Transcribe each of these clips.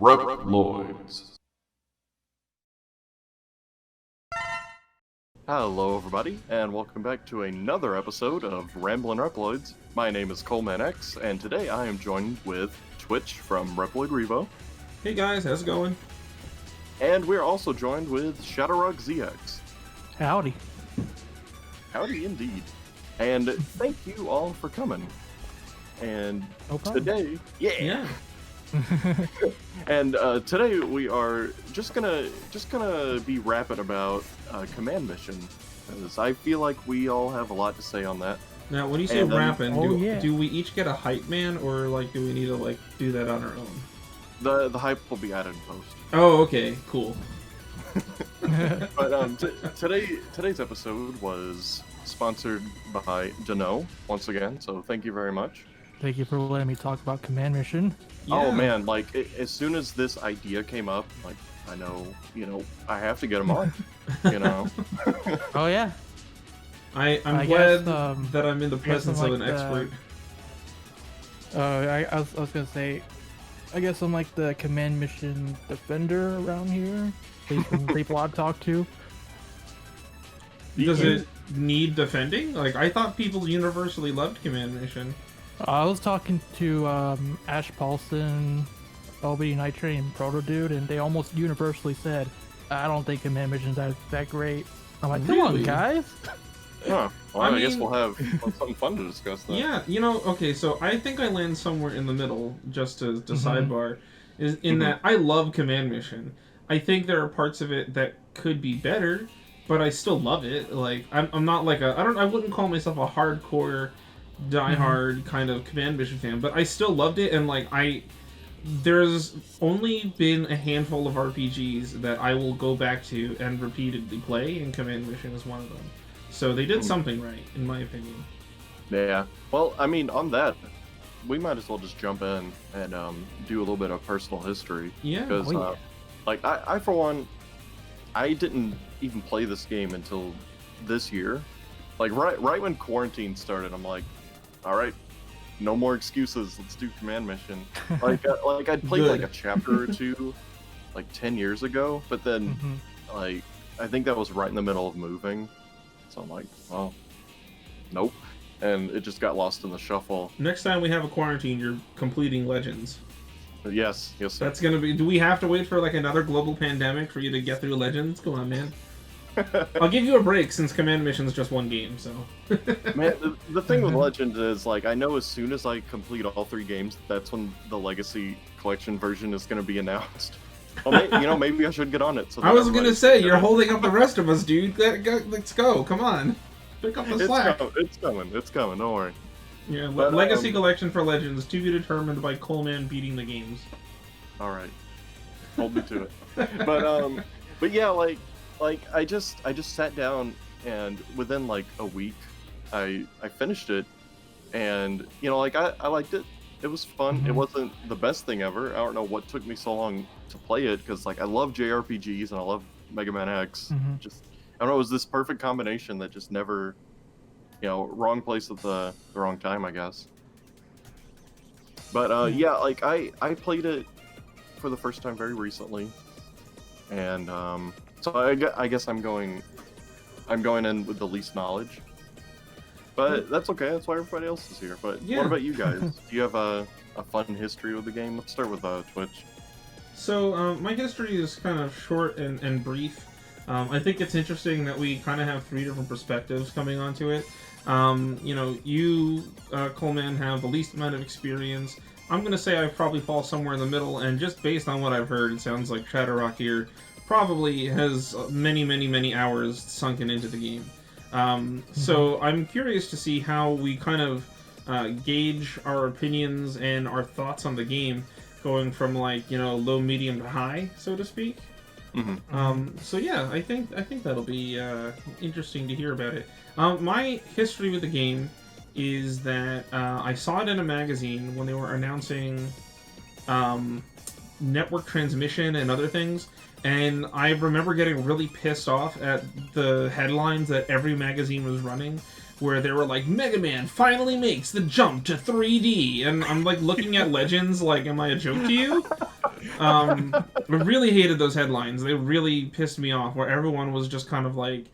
Reploids. Hello everybody, and welcome back to another episode of Ramblin Reploids. My name is ColemanX, and today I am joined with Twitch from Reploid REVO. Hey guys, how's it going? And we're also joined with ShadowRockZX. Howdy. Howdy indeed. And thank you all for coming. And No problem. today, and today we are just gonna be rapping about command mission, because I feel like we all have a lot to say on that. Now, when you say And, rapping, yeah. do we each get a hype man, or like do we need to do that on our own? The hype will be added in post. Oh, okay, cool. But today's episode was sponsored by Dano once again, so thank you very much. Thank you for letting me talk about command mission. Oh Yeah. man, as soon as this idea came up, I know, I have to get him on, Oh yeah. I'm I glad guess, that I'm in the presence of like an expert. I was gonna say, I guess I'm like the command mission defender around here. People I've talked to. Does it need defending? Like, I thought people universally loved command mission. I was talking to Ash Paulson, LB Nitrate, and Proto Dude, and they almost universally said, "I don't think command missions are that great." I'm like, "Come on, Really? guys!" Huh. Well, I I guess mean- we'll have something fun to discuss then. Yeah, okay, so I think I land somewhere in the middle, just to Mhm. sidebar, is in that I love command mission. I think there are parts of it that could be better, but I still love it. Like, I'm not like I wouldn't call myself a hardcore, diehard kind of command mission fan, but I still loved it, and there's only been a handful of RPGs that I will go back to and repeatedly play, and command mission is one of them. So they did something right, in my opinion. Yeah. Well, I mean, on that, we might as well just jump in and do a little bit of personal history. Yeah. Because, Oh, yeah. I for one, I didn't even play this game until this year. Like, right when quarantine started, I'm like, all right, no more excuses. Let's do command mission. I'd played Good. like a chapter or two, 10 years ago, but then, Mhm. I think that was right in the middle of moving. So I'm like, well, nope. And it just got lost in the shuffle. Next time we have a quarantine, you're completing Legends. But yes, sir. That's gonna be. Do we have to wait for another global pandemic for you to get through Legends? Come on, man. I'll give you a break since Command Mission's just one game. So. Man, the thing with Legend is, I know as soon as I complete all 3 games, that's when the Legacy Collection version is going to be announced. Well, maybe I should get on it. So I was everybody gonna say can you're get it. holding up the rest of us, dude. Let's go. Come on, pick up the slack. It's coming. Don't worry. Yeah, But, Legacy Collection for Legends to be determined by Coleman beating the games. All right, hold me to it. But yeah, I just sat down, and within a week, I finished it, and I liked it. It was fun. It Mhm. wasn't the best thing ever. I don't know what took me so long to play it, because I love JRPGs and I love Mega Man X. Mhm. Just I don't know, it was this perfect combination that just never, wrong place at the wrong time, I guess. But yeah, I played it for the first time very recently, and so I guess I'm going in with the least knowledge. But that's okay. That's why everybody else is here. But Yeah. what about you guys? Do you have a fun history with the game? Let's start with Twitch. So my history is kind of short and brief. I think it's interesting that we kind of have 3 different perspectives coming onto it. You, Coleman, have the least amount of experience. I'm going to say I probably fall somewhere in the middle, and just based on what I've heard, it sounds like ShadowRock here probably has many, many, many hours sunken into the game. So I'm curious to see how we kind of gauge our opinions and our thoughts on the game, going from low, medium to high, so to speak. Mm-hmm. So yeah, I think that'll be interesting to hear about it. My history with the game is that I saw it in a magazine when they were announcing network transmission and other things, and I remember getting really pissed off at the headlines that every magazine was running, where they were like, Mega Man finally makes the jump to 3D, and I'm looking at Legends am I a joke to you? I really hated those headlines. They really pissed me off, where everyone was just kind of like,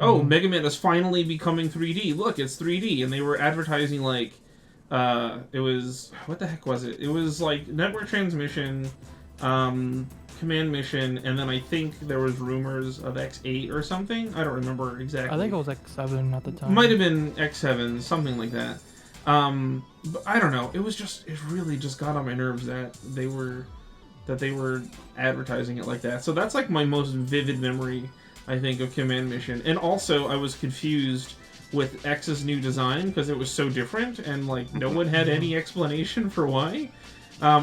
oh, Mega Man is finally becoming 3D. Look, it's 3D, and they were advertising like, it was, what the heck was it? It was like network transmission, command mission, and then I think there was rumors of X8 or something. I don't remember exactly. I think it was X7 at the time. Might have been X7, something like that. But I don't know. It really just got on my nerves that they were advertising it like that. So that's like my most vivid memory, I think, of Command Mission. And also, I was confused with X's new design because it was so different, and like no one had any explanation for why.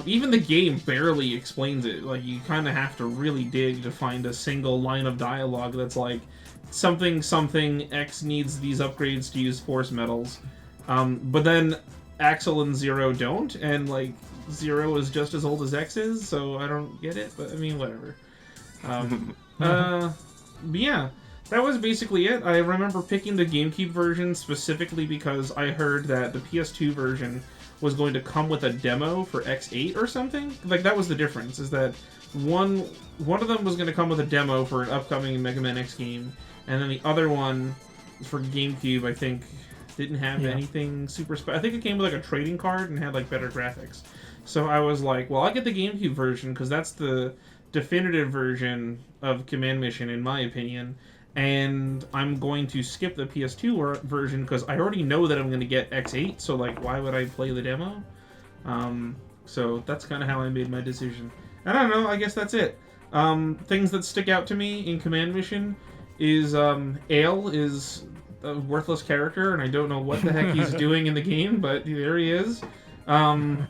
Even the game barely explains it. Like, you kind of have to really dig to find a single line of dialogue that's like, something, X needs these upgrades to use force metals. But then Axel and Zero don't, and like, Zero is just as old as X is, so I don't get it, but I mean, whatever. But yeah, that was basically it. I remember picking the GameCube version specifically because I heard that the PS2 version was going to come with a demo for X8 or something. Like, that was the difference, is that one of them was going to come with a demo for an upcoming Mega Man X game, and then the other one for GameCube, I think, didn't have anything super special. I think it came with like a trading card and had like better graphics. So I was like, well, I'll get the GameCube version because that's the definitive version of Command Mission, in my opinion. And I'm going to skip the PS2 version because I already know that I'm going to get X8, so like, why would I play the demo? So that's kind of how I made my decision. I don't know, I guess that's it. Things that stick out to me in Command Mission is Ale is a worthless character, and I don't know what the heck he's doing in the game, but there he is. And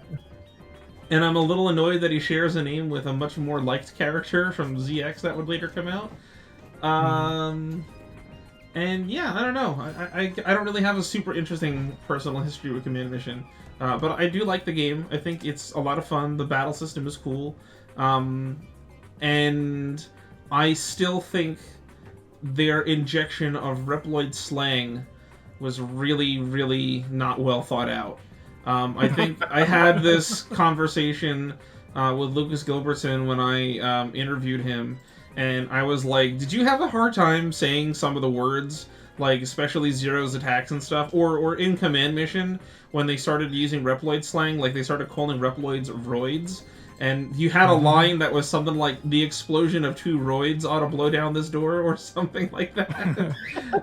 I'm a little annoyed that he shares a name with a much more liked character from ZX that would later come out. And yeah, I don't know. I don't really have a super interesting personal history with Command Mission, but I do like the game. I think it's a lot of fun. The battle system is cool, and I still think their injection of Reploid slang was really, really not well thought out. I think I had this conversation with Lucas Gilbertson when I interviewed him, and I was like, did you have a hard time saying some of the words, like especially Zero's attacks and stuff, or in Command Mission when they started using Reploid slang, like they started calling Reploids roids, and you had a line that was something like, the explosion of 2 roids ought to blow down this door, or something like that.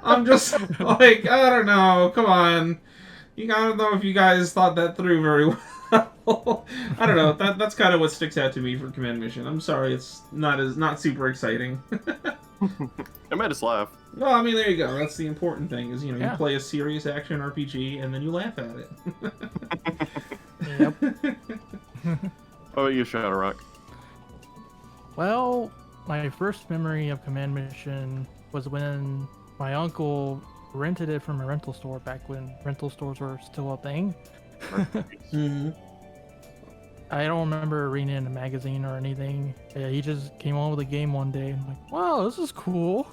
I'm just like, I don't know, come on. I don't know if you guys thought that through very well. I don't know. That's kind of what sticks out to me for Command Mission. I'm sorry, it's not super exciting. I made us laugh. Well, I mean, there you go. That's the important thing. Is you play a serious action RPG and then you laugh at it. Yep. How about you, ShadowRock? Well, my first memory of Command Mission was when my uncle rented it from a rental store back when rental stores were still a thing. I don't remember reading it in a magazine or anything. Yeah, he just came on with a game one day and I'm like, wow, this is cool.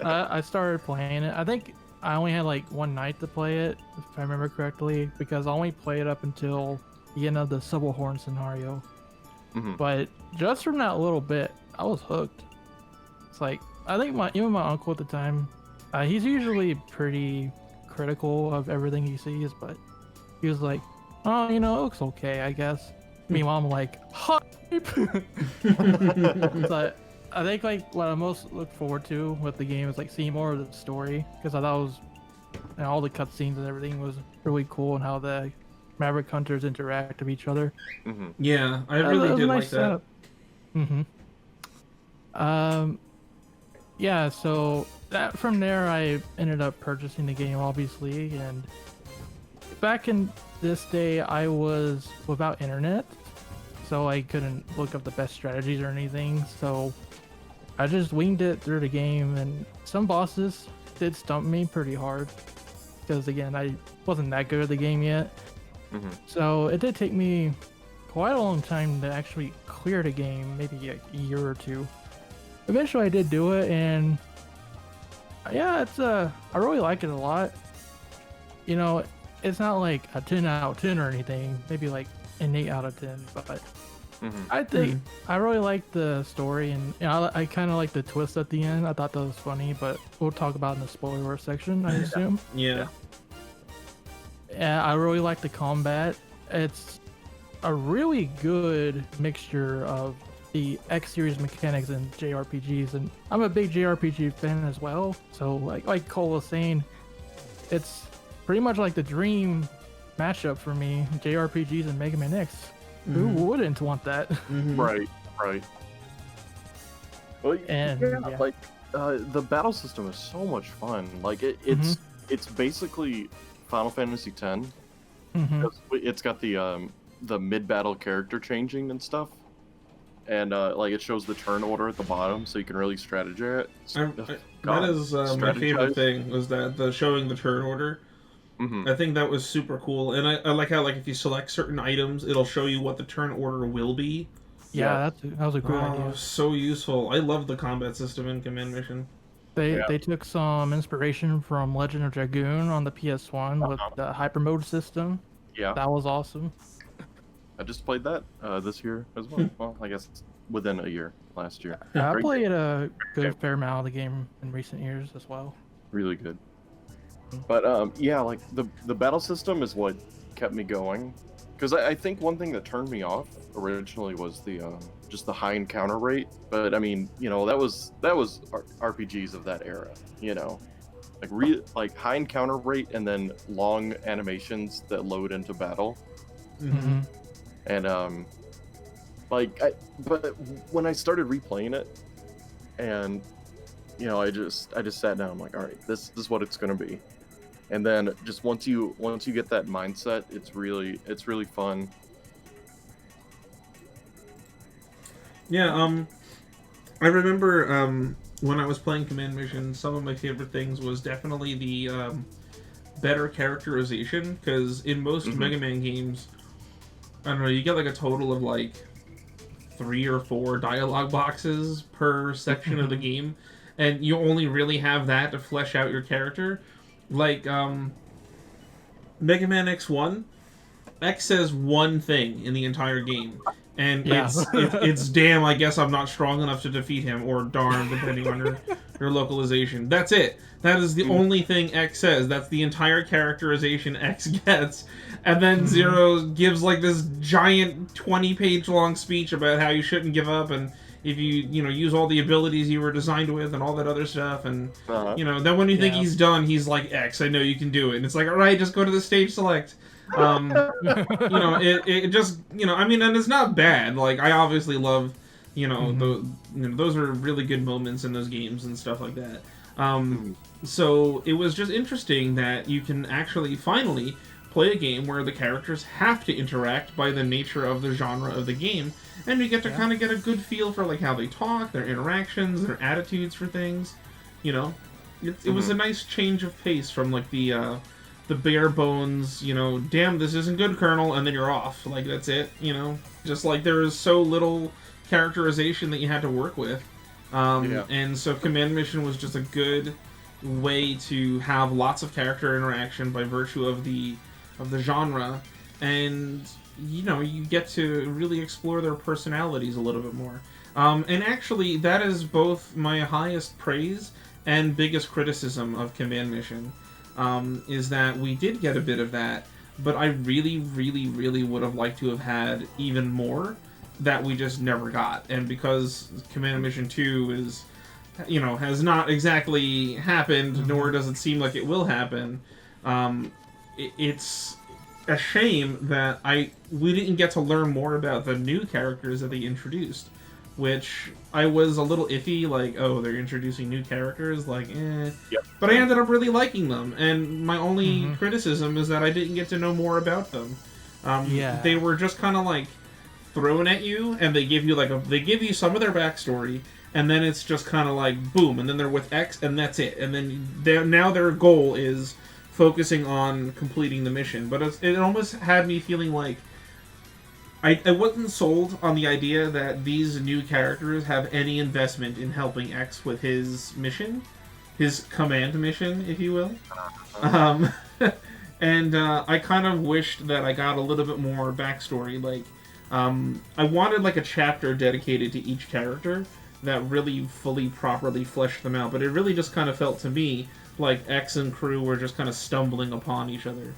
I started playing it. I think I only had like one night to play it, if I remember correctly, because I only played up until the end of the Subtlehorn scenario. But just from that little bit, I was hooked. It's like, I think even my uncle at the time, he's usually pretty critical of everything he sees, but he was like, oh, it looks okay, I guess. Meanwhile, I'm like, hype! But I think like what I most look forward to with the game is like seeing more of the story, because I thought it was, all the cutscenes and everything was really cool, and how the Maverick Hunters interact with each other. Yeah, I really did like that. Yeah, so from there I ended up purchasing the game, obviously, and back in this day I was without internet, so I couldn't look up the best strategies or anything, so I just winged it through the game, and some bosses did stump me pretty hard, because again, I wasn't that good at the game yet. So it did take me quite a long time to actually clear the game, maybe a year or two. Eventually I did do it, and yeah, it's I really like it a lot. It's not like a 10 out of 10 or anything, maybe like an 8 out of 10, but I think I really like the story, and I kind of like the twist at the end. I thought that was funny, but we'll talk about it in the spoiler section, I assume. Yeah. Yeah, I really like the combat. It's a really good mixture of the X series mechanics and JRPGs, and I'm a big JRPG fan as well. So like Cole was saying, it's pretty much like the dream mashup for me. JRPGs and Mega Man X. Who wouldn't want that? Right. Well, And yeah. like the battle system is so much fun. Like it's basically Final Fantasy X. It's got the mid-battle character changing and stuff, and like it shows the turn order at the bottom, so you can really strategize. That is my favorite thing, was that showing the turn order. I think that was super cool, and I like how, like, if you select certain items, it'll show you what the turn order will be. Yeah, that was a good idea. So useful. I love the combat system in Command Mission. They took some inspiration from Legend of Dragoon on the PS1 with the hyper mode system. Yeah, that was awesome. I just played that this year as well. Well, I guess within a year, last year. Yeah, I played a good fair amount of the game in recent years as well. Really good. But yeah, like the battle system is what kept me going, because I think one thing that turned me off originally was the just the high encounter rate. But I mean, you know, that was RPGs of that era, you know, like high encounter rate and then long animations that load into battle. And but when I started replaying it, and you know, I just sat down. I'm like, all right, this is what it's gonna be. And then just once you get that mindset, it's really fun. Yeah, I remember when I was playing Command Mission, some of my favorite things was definitely the better characterization, because in most Mega Man games, I don't know, you get like a total of like 3 or 4 dialogue boxes per section of the game, and you only really have that to flesh out your character. Like, Mega Man X1, X says one thing in the entire game, and it's damn, I guess I'm not strong enough to defeat him, or darn, depending on your localization. That's it. That is the only thing X says. That's the entire characterization X gets. And then Zero gives like this giant 20-page long speech about how you shouldn't give up, and if you use all the abilities you were designed with and all that other stuff, and then when you think he's done, he's like, X, I know you can do it. And it's like, all right, just go to the stage select. It just, I mean, and it's not bad. Like, I obviously love, those are really good moments in those games and stuff like that. So it was just interesting that you can actually finally play a game where the characters have to interact by the nature of the genre of the game, and you get to kind of get a good feel for like how they talk, their interactions, their attitudes for things. It was a nice change of pace from like the bare bones, damn, this isn't good, Colonel, and then you're off. Like, that's it, just like there is so little characterization that you had to work with. And so Command Mission was just a good way to have lots of character interaction by virtue of the genre, and you get to really explore their personalities a little bit more. And actually, that is both my highest praise and biggest criticism of Command Mission, is that we did get a bit of that, but I really, really, really would have liked to have had even more that we just never got. And because Command Mission 2 is, has not exactly happened, nor does it seem like it will happen, it's a shame that we didn't get to learn more about the new characters that they introduced, which I was a little iffy, like, oh, they're introducing new characters, like, eh. Yep. But I ended up really liking them, and my only criticism is that I didn't get to know more about them. They were just kind of like thrown at you, and they give you some of their backstory, and then it's just kind of like boom, and then they're with X, and that's it. And then now their goal is focusing on completing the mission. But it almost had me feeling like I wasn't sold on the idea that these new characters have any investment in helping X with his mission, his command mission, if you will. And I kind of wished that I got a little bit more backstory. Like, I wanted like a chapter dedicated to each character that really fully properly fleshed them out, but it really just kind of felt to me like X and crew were just kind of stumbling upon each other.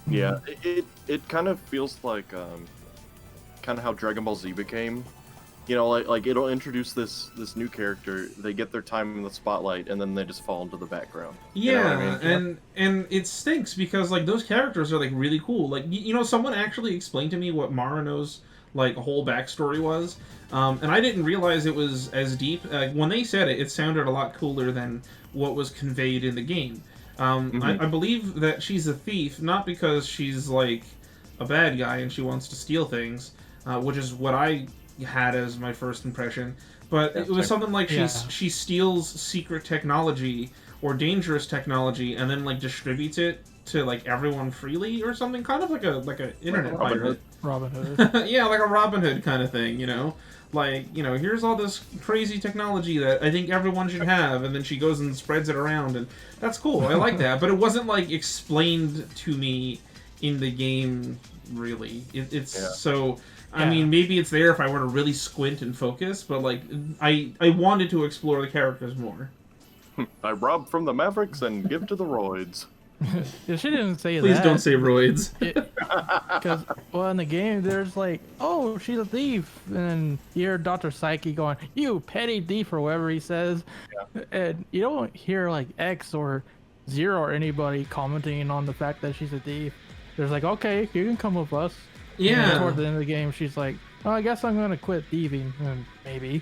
Yeah, it kind of feels like kind of how Dragon Ball Z became. You know, like it'll introduce this new character, they get their time in the spotlight, and then they just fall into the background. Yeah, you know what I mean? and it stinks because like those characters are like really cool. Like you know, someone actually explained to me what Marino's like whole backstory was, and I didn't realize it was as deep. When they said it, it sounded a lot cooler than what was conveyed in the game. I believe that she's a thief not because she's like a bad guy and she wants to steal things, which is what I had as my first impression, but it was something like she steals secret technology or dangerous technology and then like distributes it to like everyone freely or something, kind of like a internet pirate. Robin Hood. Yeah, like a Robin Hood kind of thing, you know? Like, you know, here's all this crazy technology that I think everyone should have, and then she goes and spreads it around, and that's cool. I like that, but it wasn't like explained to me in the game, really. So I mean, maybe it's there if I were to really squint and focus, but like, I wanted to explore the characters more. I rob from the Mavericks and give to the Roids. Yeah, she didn't say Please that. don't say roids. Because, well, in the game, there's like, oh, she's a thief. And you hear Dr. Psyche going, you petty thief, or whatever he says. Yeah. And you don't hear like X or Zero or anybody commenting on the fact that she's a thief. There's like, okay, you can come with us. Yeah. And toward the end of the game, she's like, oh, I guess I'm going to quit thieving. Maybe.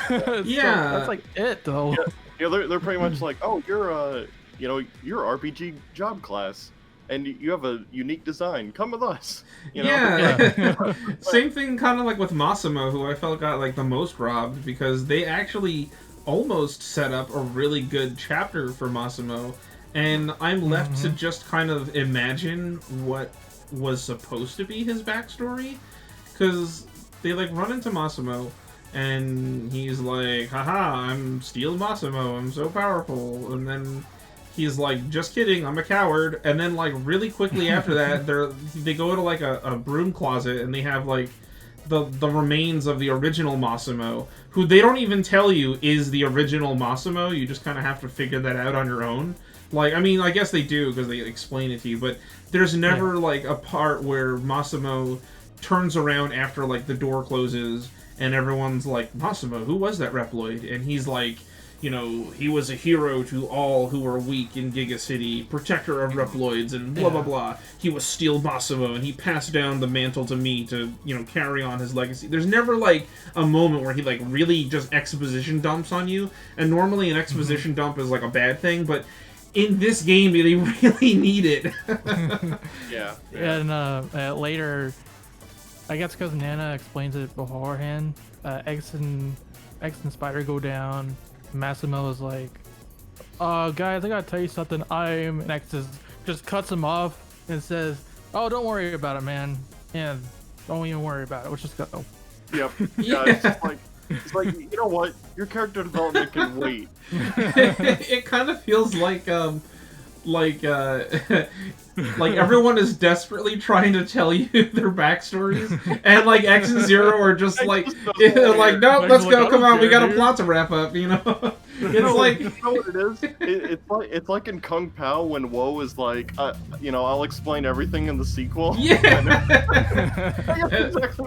Yeah. So that's like it, though. Yeah, they're pretty much like, oh, you're you're RPG job class, and you have a unique design. Come with us. You know? Yeah. Same thing kind of like with Massimo, who I felt got like the most robbed, because they actually almost set up a really good chapter for Massimo, and I'm left to just kind of imagine what was supposed to be his backstory, because they like run into Massimo and he's like, haha, I'm Steel Massimo, I'm so powerful, and then he's like, just kidding, I'm a coward, and then like really quickly after that they go to like a broom closet and they have like the remains of the original Massimo, who they don't even tell you is the original Massimo. You just kind of have to figure that out on your own. Like, I mean, I guess they do because they explain it to you, but there's never like a part where Massimo turns around after like the door closes and everyone's like, Massimo, who was that Reploid? And he's like, you know, he was a hero to all who were weak in Giga City, protector of Reploids, and blah blah blah. He was Steel Massimo, and he passed down the mantle to me to, you know, carry on his legacy. There's never like a moment where he like really just exposition dumps on you, and normally an exposition dump is like a bad thing, but in this game they really need it. Yeah. And later, I guess because Nana explains it beforehand, X and Spider go down. Massimo is like, guys, I gotta tell you something. And X just cuts him off and says, oh, don't worry about it, man. Yeah, don't even worry about it. Let's just go. Yep. Yeah, it's like, you know what? Your character development can wait. It kind of feels like everyone is desperately trying to tell you their backstories, and like X and Zero are just like, like, no, let's go, come on, we got a plot to wrap up, you know. It's like, you know what it is? It's like in Kung Pao when Woe is like, you know, I'll explain everything in the sequel. Yeah.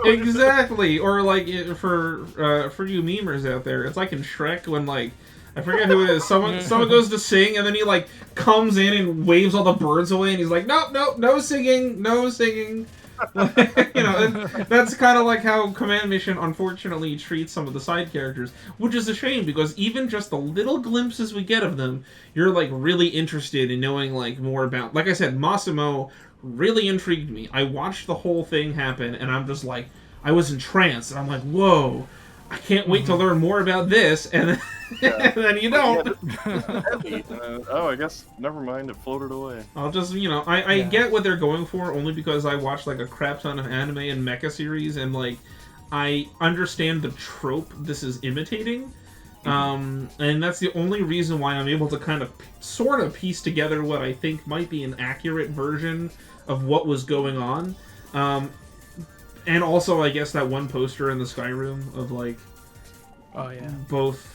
Exactly. Or like for you memers out there, it's like in Shrek when like, I forget who it is. Someone goes to sing, and then he like comes in and waves all the birds away, and he's like, nope, no singing, no singing. You know, and that's kind of like how Command Mission unfortunately treats some of the side characters, which is a shame because even just the little glimpses we get of them, you're like really interested in knowing like more about. Like I said, Massimo really intrigued me. I watched the whole thing happen, and I'm just like, I was entranced, and I'm like, whoa. I can't wait to learn more about this, and then you don't. Oh, I guess, never mind, it floated away. I'll just, you know, I get what they're going for, only because I watched, like, a crap ton of anime and mecha series, and, like, I understand the trope this is imitating, and that's the only reason why I'm able to kind of, sort of piece together what I think might be an accurate version of what was going on. And also, I guess that one poster in the Sky Room of like, Oh yeah. both,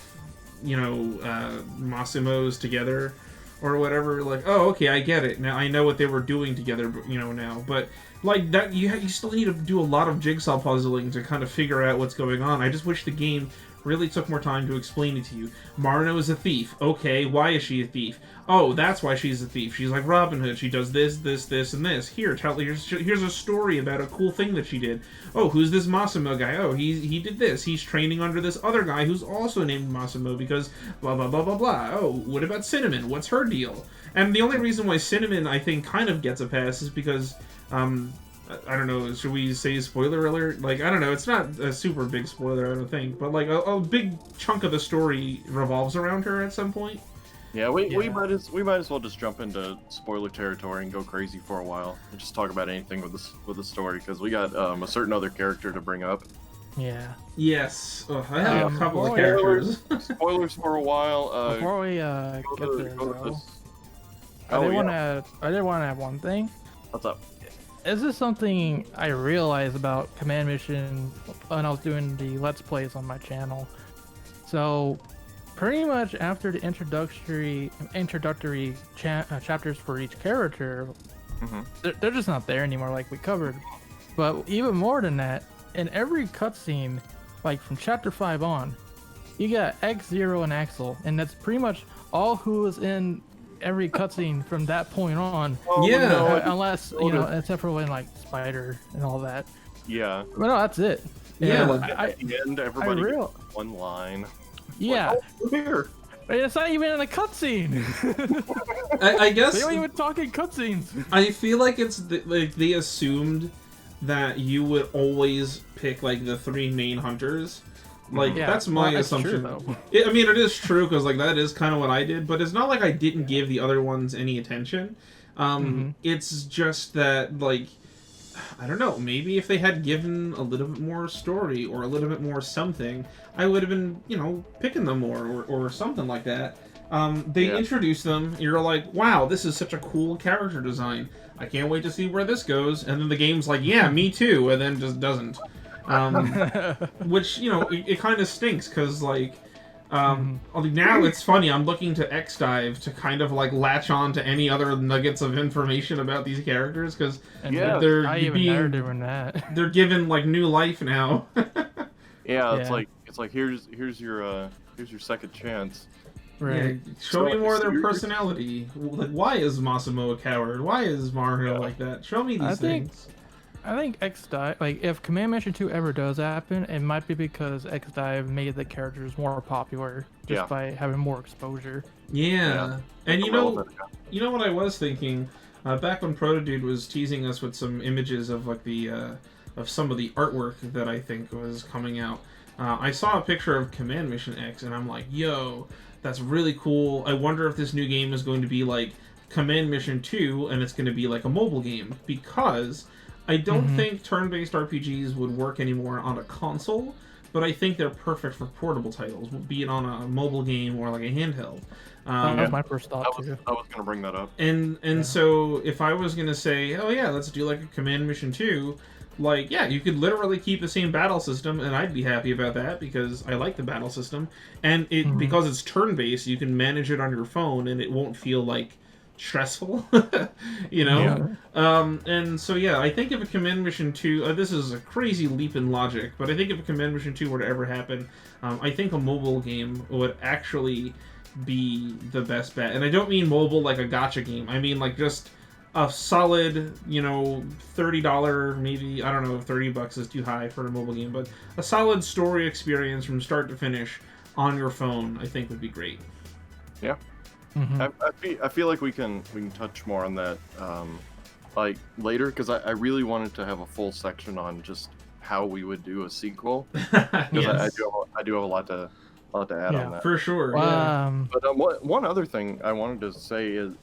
Masimos together, or whatever. Like, oh, okay, I get it now. I know what they were doing together, now. But like that, you still need to do a lot of jigsaw puzzling to kind of figure out what's going on. I just wish the game really took more time to explain it to you. Marno is a thief. Okay, why is she a thief? Oh, that's why she's a thief. She's like Robin Hood. She does this, and this. Here's a story about a cool thing that she did. Oh, who's this Massimo guy? Oh, he did this. He's training under this other guy who's also named Massimo because blah, blah, blah, blah, blah. Oh, what about Cinnamon? What's her deal? And the only reason why Cinnamon, I think, kind of gets a pass is because, I don't know, should we say spoiler alert? Like, I don't know, it's not a super big spoiler, I don't think, but like a big chunk of the story revolves around her at some point. Yeah, we might as well just jump into spoiler territory and go crazy for a while and just talk about anything with the story because we got a certain other character to bring up. Yeah. Yes. Oh, I have a couple of characters. Spoilers for a while. Before we get there, though, I did want to add one thing. What's up? This is something I realized about Command Mission when I was doing the Let's Plays on my channel. So, pretty much after the introductory chapters for each character, they're just not there anymore, like we covered. But even more than that, in every cutscene, like from Chapter 5 on, you got X-Zero and Axel, and that's pretty much all who is in every cutscene from that point on. Yeah. No, unless, except for when, like, Spider and all that. Yeah. But no, that's it. Yeah. At the end, everybody gets one line. Yeah. Like, oh, here. It's not even in a cutscene. I guess They don't even talk in cutscenes. I feel like it's like they assumed that you would always pick like the three main hunters. Like that's my assumption. True, I mean, it is true because like that is kind of what I did, but it's not like I didn't give the other ones any attention. It's just that like I don't know. Maybe if they had given a little bit more story or a little bit more something, I would have been picking them more or something like that. They introduce them. You're like, wow, this is such a cool character design. I can't wait to see where this goes. And then the game's like, yeah, me too, and then just doesn't. Which it kind of stinks because like now it's funny. I'm looking to X-Dive to kind of like latch on to any other nuggets of information about these characters because they're doing that. They're given like new life now. It's like here's your second chance. Right. Yeah, show me more of their personality. Like, why is Massimo a coward? Why is Mario like that? Show me these things. I think X-Dive, like, if Command Mission 2 ever does happen, it might be because X-Dive made the characters more popular just by having more exposure. Yeah. And you know what I was thinking? Back when Protodude was teasing us with some images of like the of some of the artwork that I think was coming out, I saw a picture of Command Mission X, and I'm like, yo, that's really cool. I wonder if this new game is going to be like Command Mission 2, and it's going to be like a mobile game, because I don't think turn-based RPGs would work anymore on a console, but I think they're perfect for portable titles, be it on a mobile game or like a handheld. That was my first thought too. I was going to bring that up. And so if I was going to say, oh yeah, let's do like a Command Mission 2, like, yeah, you could literally keep the same battle system, and I'd be happy about that because I like the battle system. And because it's turn-based, you can manage it on your phone, and it won't feel like stressful, and so I think if a Command Mission 2, this is a crazy leap in logic, but I think if a Command Mission 2 were to ever happen, I think a mobile game would actually be the best bet. And I don't mean mobile like a gacha game. I mean like just a solid, $30, maybe, I don't know if $30 is too high for a mobile game, but a solid story experience from start to finish on your phone, I think would be great. Yeah. I feel like we can touch more on that like later, because I really wanted to have a full section on just how we would do a sequel. Because I do have a lot to add on that. For sure. But one other thing I wanted to say is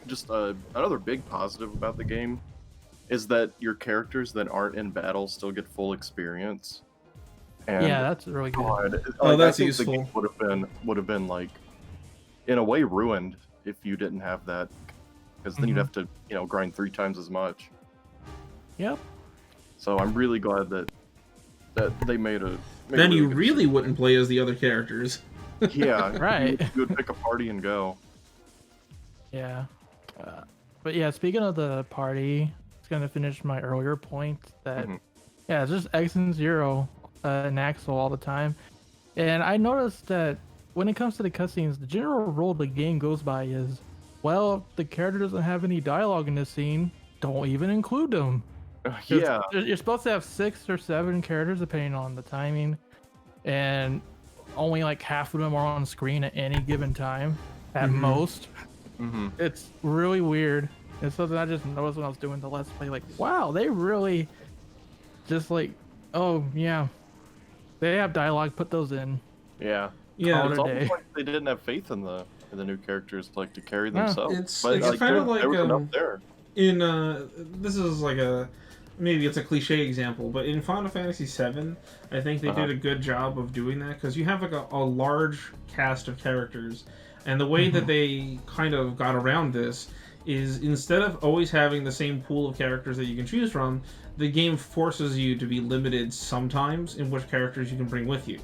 just another big positive about the game is that your characters that aren't in battle still get full experience. And that's really good. That's I think useful. The game would have been like, in a way, ruined if you didn't have that, because then you'd have to grind 3 times as much. Yep. So I'm really glad that they made a. Then you good really wouldn't play as the other characters. Yeah, Right. You would pick a party and go. Yeah. But yeah, speaking of the party, it's gonna finish my earlier point that yeah, it's just X and Zero and Axel all the time. And I noticed that when it comes to the cutscenes, the general rule the game goes by is, well, if the character doesn't have any dialogue in this scene, don't even include them. Yeah. You're supposed to have 6 or 7 characters depending on the timing, and only like half of them are on screen at any given time at most. It's really weird. It's something I just noticed when I was doing the Let's Play. Like, wow, they really just like, oh yeah, they have dialogue. Put those in. Yeah. Yeah. It's almost like they didn't have faith in the new characters like to carry themselves. It's like, kind of like there was enough there. in this is like a maybe it's a cliche example, but in Final Fantasy VII, I think they did a good job of doing that because you have like a large cast of characters, and the way that they kind of got around this is instead of always having the same pool of characters that you can choose from, the game forces you to be limited sometimes in which characters you can bring with you.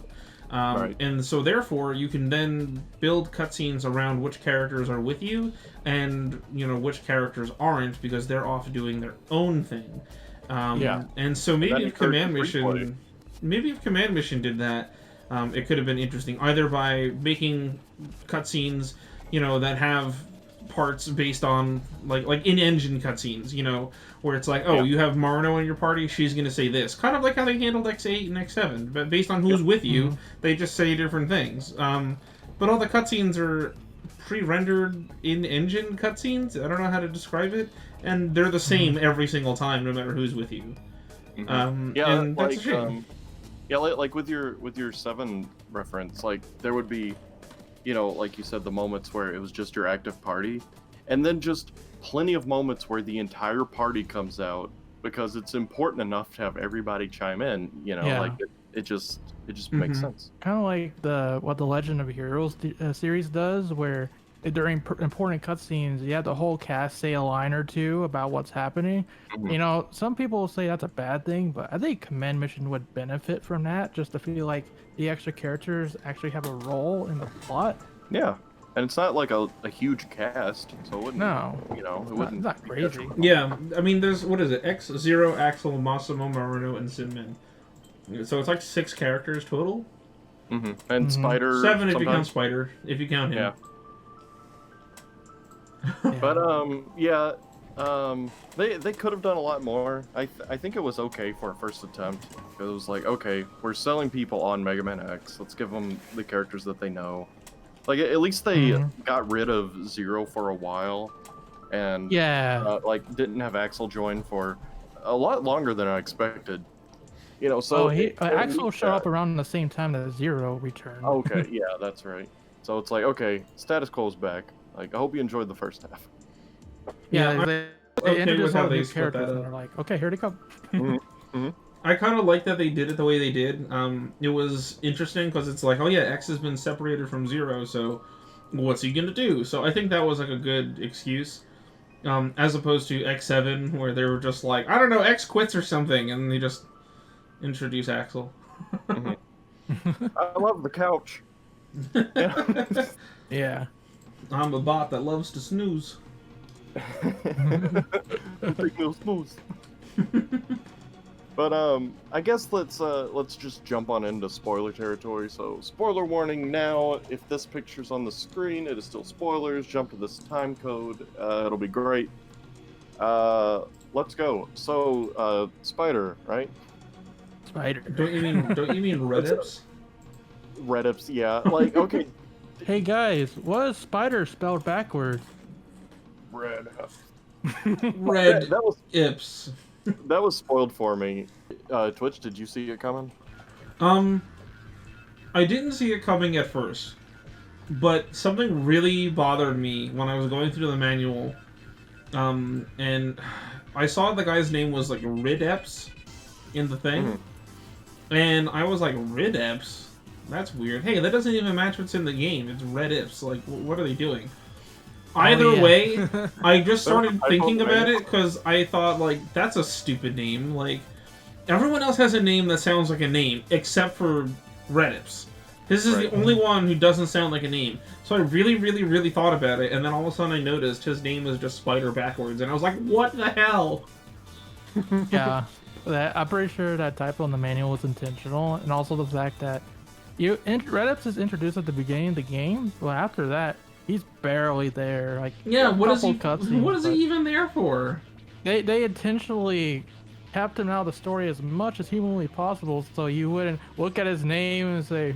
And so therefore you can then build cutscenes around which characters are with you and which characters aren't because they're off doing their own thing. And so maybe if Command Mission did that, it could have been interesting either by making cutscenes that have parts based on like in-engine cutscenes, where it's like, you have Marno in your party, she's gonna say this, kind of like how they handled X8 and X7, but based on who's with you, they just say different things. But all the cutscenes are pre-rendered in-engine cutscenes. I don't know how to describe it, and they're the same every single time, no matter who's with you. And that's a shame. Like with your 7 reference, like there would be, like you said, the moments where it was just your active party, and then just plenty of moments where the entire party comes out because it's important enough to have everybody chime in. Like it just makes sense. Kind of like what the Legend of Heroes series does, where during important cutscenes, you have the whole cast say a line or two about what's happening. Some people will say that's a bad thing, but I think Command Mission would benefit from that, just to feel like the extra characters actually have a role in the plot. Yeah, and it's not like a huge cast, so it wouldn't. No, it wouldn't. Not crazy. Yeah, I mean, there's what is it? X0, Axel, Massimo, Marino, and Sinmin. So it's like 6 characters total. And Spider. 7 if you count Spider, if you count him. Yeah. But they could have done a lot more. I think it was okay for a first attempt. It was like, okay, we're selling people on Mega Man X. Let's give them the characters that they know. Like at least they got rid of Zero for a while, and didn't have Axel join for a lot longer than I expected. So Axel showed up around the same time that Zero returned. Okay, yeah, that's right. So it's like, okay, status quo's back. Like, I hope you enjoyed the first half. Yeah, they introduced all new characters, and they're like, okay, here they come. I kind of like that they did it the way they did. It was interesting because it's like, oh yeah, X has been separated from Zero, so what's he gonna do? So I think that was like a good excuse, as opposed to X7 where they were just like, I don't know, X quits or something, and they just introduce Axel. I love the couch. Yeah. I'm a bot that loves to snooze. Take no snooze. But I guess let's just jump on into spoiler territory. So spoiler warning now. If this picture's on the screen, it is still spoilers. Jump to this time code. It'll be great. Let's go. So Spider, right? Spider. Don't you mean Redips? Redips, yeah. Like, okay. Hey guys, what is Spider spelled backwards? Red. Red. That was Ips. That was spoiled for me. Twitch, did you see it coming? I didn't see it coming at first, but something really bothered me when I was going through the manual. And I saw the guy's name was like Rideps in the thing, and I was like, Rideps? That's weird. Hey, that doesn't even match what's in the game. It's Redips. Like, what are they doing? Either way, I just started thinking about it because I thought, like, that's a stupid name. Like, Everyone else has a name that sounds like a name, except for Redips. His is Right. the only one who doesn't sound like a name. So I really, really, really thought about it, and then all of a sudden I noticed his name is just Spider backwards, and I was like, what the hell? Yeah, I'm pretty sure that typo in the manual was intentional, and also the fact that Redips is introduced at the beginning of the game, but after that, he's barely there. Like, Yeah, what is he cutscenes, even there for? They intentionally kept him out of the story as much as humanly possible, so you wouldn't look at his name and say,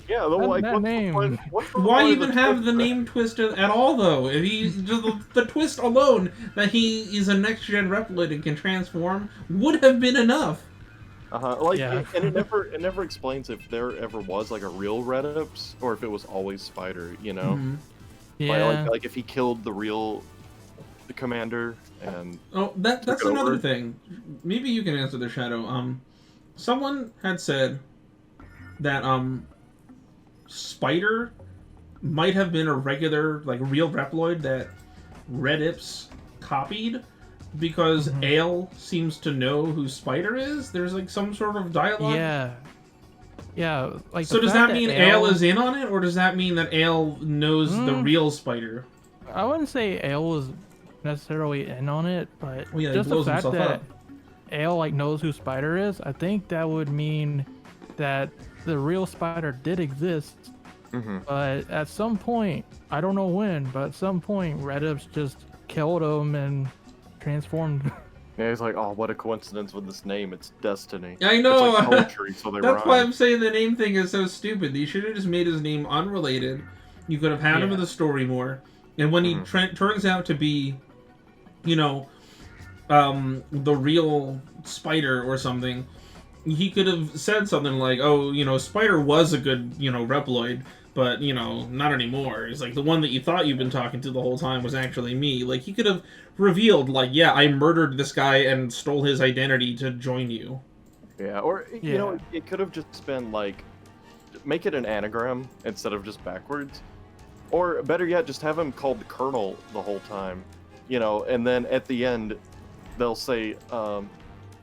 Yeah, that like, that what's name. the point? What's the Why point even of the have the twist? name twist at all, though? If the twist alone that he is a next-gen Reploid and can transform would have been enough. Like, Yeah. and it never explains if there ever was like a real Redips or if it was always Spider. You know, Mhm. Yeah. like if he killed the commander and Oh, that's took another over. thing. Maybe you can answer the Shadow. Someone had said that Spider might have been a regular, like, real Reploid that Redips copied because Ale seems to know who Spider is. There's like some sort of dialogue. Yeah. Like, So the does fact that mean Ale is in on it, or does that mean that Ale knows the real Spider? I wouldn't say Ale was necessarily in on it, but Well, yeah, he just the blows fact himself that up. Ale like knows who Spider is, I think that would mean that the real Spider did exist. But at some point, I don't know when, but at some point, Redips just killed him and transformed. Yeah, he's like, oh, what a coincidence with this name. It's destiny. I know. It's like poetry, so they That's rhyme. why I'm saying the name thing is so stupid. You should have just made his name unrelated. You could have had him in the story more. And when he turns out to be, you know, the real Spider or something, he could have said something like, oh, you know, Spider was a good, you know, Reploid, but, you know, not anymore. It's like the one that you thought you've been talking to the whole time was actually me. Like, he could have revealed, like, yeah, I murdered this guy and stole his identity to join you. Yeah, or, you know, it could have just been like, make it an anagram instead of just backwards. Or better yet, just have him called the Colonel the whole time. You know, and then at the end, they'll say,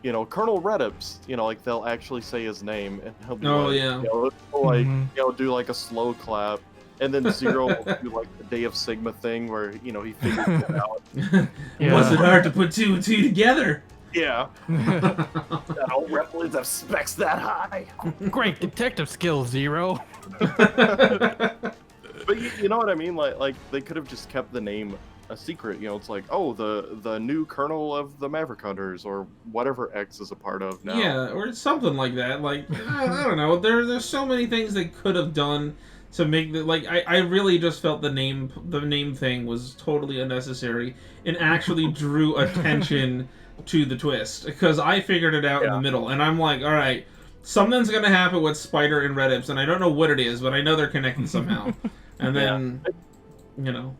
you know, Colonel Redips, you know, like they'll actually say his name, and he'll be you know, like, you know, do like a slow clap, and then Zero will do like the Day of Sigma thing where, you know, he figures it out. Was it hard to put 2 and 2 together? Yeah. That old Reploids have specs that high. Great detective skills, Zero. But you know what I mean? Like they could have just kept the name a secret. You know, it's like, oh, the new Colonel of the Maverick Hunters, or whatever X is a part of now. Yeah, or something like that. Like, I don't know. There's so many things they could have done to make the, like, I really just felt the name thing was totally unnecessary and actually drew attention to the twist, because I figured it out in the middle, and I'm like, all right, something's gonna happen with Spider and Redips, and I don't know what it is, but I know they're connected somehow. And then, you know.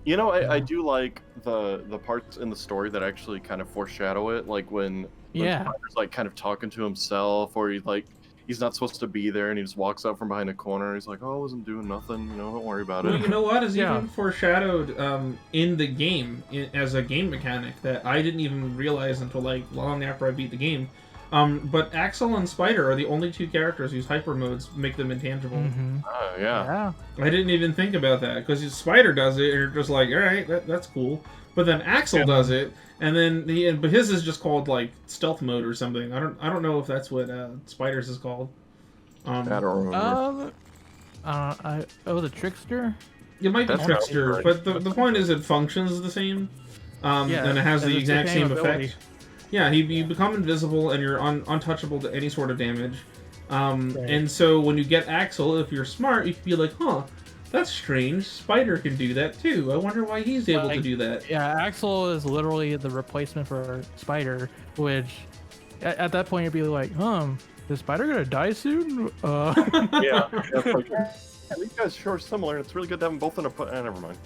You know, I do like the parts in the story that actually kind of foreshadow it, like when Spider's like kind of talking to himself, or he's not supposed to be there, and he just walks out from behind a corner. He's like, "Oh, I wasn't doing nothing. You know, don't worry about it." Well, you know what? It's even foreshadowed in the game as a game mechanic that I didn't even realize until like long after I beat the game. But Axel and Spider are the only 2 characters whose hyper modes make them intangible. Yeah. I didn't even think about that, because Spider does it, and you're just like, all right, that's cool. But then Axel does it, and then but his is just called like stealth mode or something. I don't know if that's what Spider's is called. I don't remember. It was a trickster. It might be That's Trickster, right. but the point is it functions the same, and it has the exact same effect. Yeah, you become invisible and you're untouchable to any sort of damage. And so when you get Axel, if you're smart, you can be like, huh, that's strange. Spider can do that too. I wonder why he's able to do that. Yeah, Axel is literally the replacement for Spider, which at that point you'd be like, is Spider gonna die soon? Yeah. It's like, these guys sure are similar. It's really good to have them both in a never mind.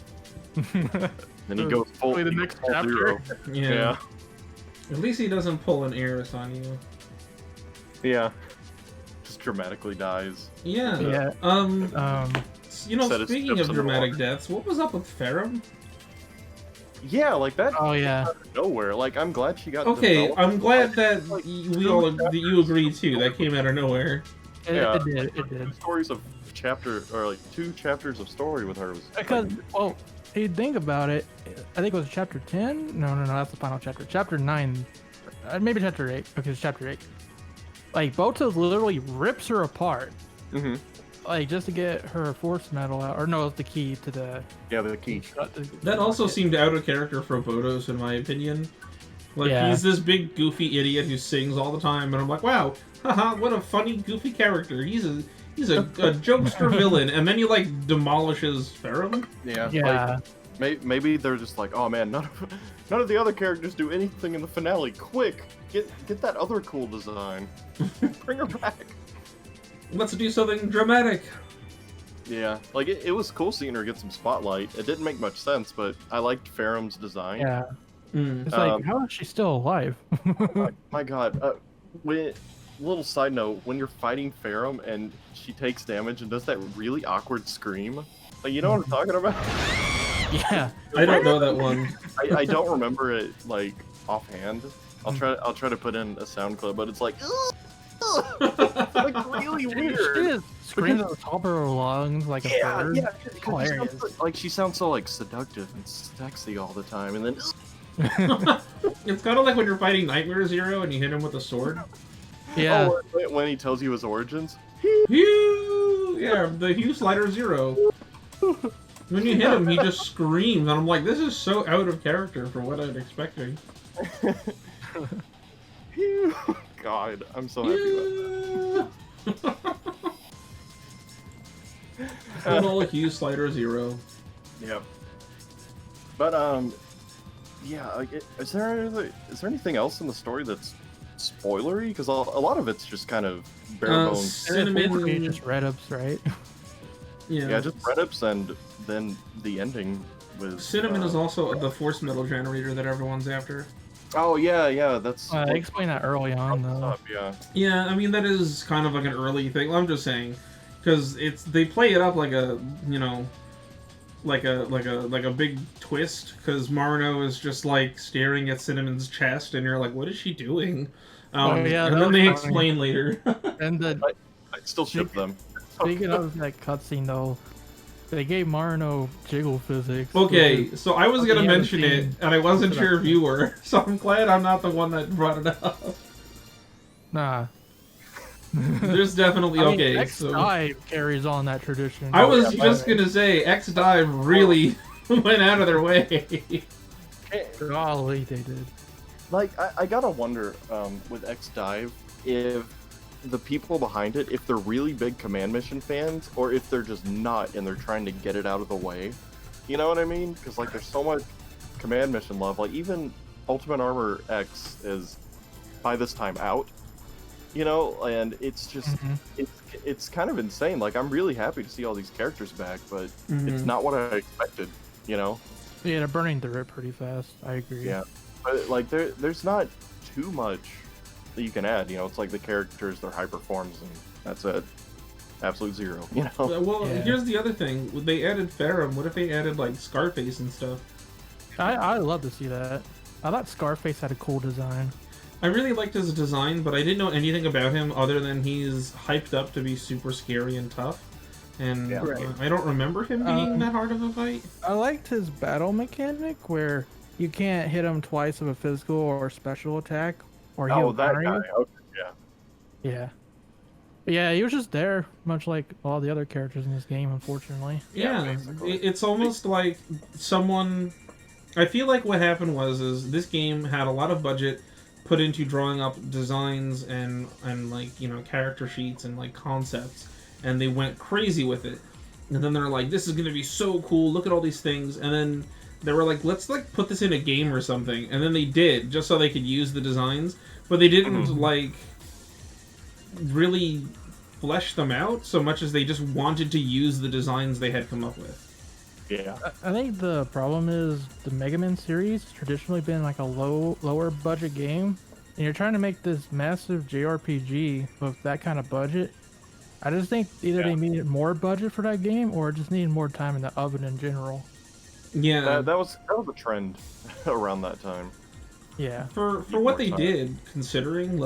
Then he goes full the next full chapter. Zero. Yeah. At least he doesn't pull an Eris on you. Yeah. Just dramatically dies. Yeah. Yeah. You know, Set his speaking steps of in the dramatic water. deaths, what was up with Ferrum? Yeah, like that. Oh yeah. Out of nowhere. Like I'm glad she got. Okay, developed. I'm glad that Like, that you agree too. That came out of nowhere. It did. It did. Stories of chapter or like 2 chapters of story with her was Because, like, well, if you think about it, I think it was chapter 10. No, that's the final chapter. Chapter 9, maybe chapter 8. Okay, it's chapter 8. Like Botos literally rips her apart, like just to get her force medal out, or no, it's the key to the. yeah, the key. That also seemed out of character for Botos, in my opinion. Like, Yeah. he's this big, goofy idiot who sings all the time, and I'm like, wow, haha, what a funny, goofy character. He's a jokester villain, and then he, like, demolishes Ferrum? Yeah. Yeah. Like, maybe they're just like, oh man, none of the other characters do anything in the finale. Quick, get that other cool design. Bring her back. Let's do something dramatic. Yeah, like it was cool seeing her get some spotlight. It didn't make much sense, but I liked Ferrum's design. Yeah. Mm. It's like, how is she still alive? My God. Little side note, when you're fighting Ferrum and she takes damage and does that really awkward scream, like, you know what I'm talking about? Yeah. I don't know that one. I don't remember it like offhand. I'll try to put in a sound clip, but it's like, like really She weird. just screams at the top of her lungs like a bird. Yeah, It's hilarious. she sounds so like seductive and sexy all the time, and then It's kind of like when you're fighting Nightmare Zero and you hit him with a sword. Yeah. when he tells you his origins. Hugh! Yeah, the Hugh Slider Zero. When you hit him, he just screams, and I'm like, this is so out of character for what I'm expecting. God, I'm so happy with that. Good old Hugh Slider Zero. Yep. But yeah. Is there anything else in the story that's spoilery? Because a lot of it's just kind of bare bones. Cinnamon. Just red-ups, right? Yeah, just Reddits and then the ending with Cinnamon is also the force metal generator that everyone's after. Oh yeah, that's. I explained that early on, though. Yeah. Yeah, I mean that is kind of like an early thing. I'm just saying, because they play it up like a like a big twist. Because Marino is just like staring at Cinnamon's chest, and you're like, what is she doing? Oh, yeah, and that then they was funny. explain later. And the I still ship them. speaking of that cutscene, though, they gave Marino jiggle physics. Okay, which is- so I was gonna the mention it, ending. and I wasn't sure if you were, so I'm glad I'm not the one that brought it up. Nah. There's definitely I mean, okay. X-Dive carries on that tradition. I was yeah, just gonna say X-Dive really went out of their way. Golly, they did. Like I gotta wonder with X Dive if the people behind it, if they're really big Command Mission fans, or if they're just not and they're trying to get it out of the way. You know what I mean? Because like there's so much Command Mission love. Like even Ultimate Armor X is by this time out. You know, and it's just it's kind of insane. Like I'm really happy to see all these characters back, but it's not what I expected. You know? Yeah, they're burning through it pretty fast. I agree. Yeah, but like there's not too much that you can add. You know, it's like the characters, their hyper forms, and that's it. Absolute zero. You know. Well, Yeah. here's the other thing. They added Ferrum. What if they added like Scarface and stuff? I love to see that. I thought Scarface had a cool design. I really liked his design, but I didn't know anything about him other than he's hyped up to be super scary and tough. And Yeah. Right. I don't remember him being that hard of a fight. I liked his battle mechanic where you can't hit him twice with a physical or special attack, or he'll Oh, that counter guy. you. Okay, yeah. Yeah. But yeah, he was just there, much like all the other characters in this game, unfortunately. Yeah, Yeah, basically. it's almost like someone. I feel like what happened was this game had a lot of budget put into drawing up designs and like character sheets and like concepts, and they went crazy with it. And then they're like, "This is gonna be so cool! Look at all these things!" And then they were like, "Let's like put this in a game or something." And then they did just so they could use the designs, but they didn't like really flesh them out so much as they just wanted to use the designs they had come up with. Yeah. I think the problem is the Mega Man series has traditionally been like a lower budget game, and you're trying to make this massive JRPG with that kind of budget. I just think either they needed more budget for that game or just needed more time in the oven in general. Yeah. That was a trend around that time. Yeah. For what they did, considering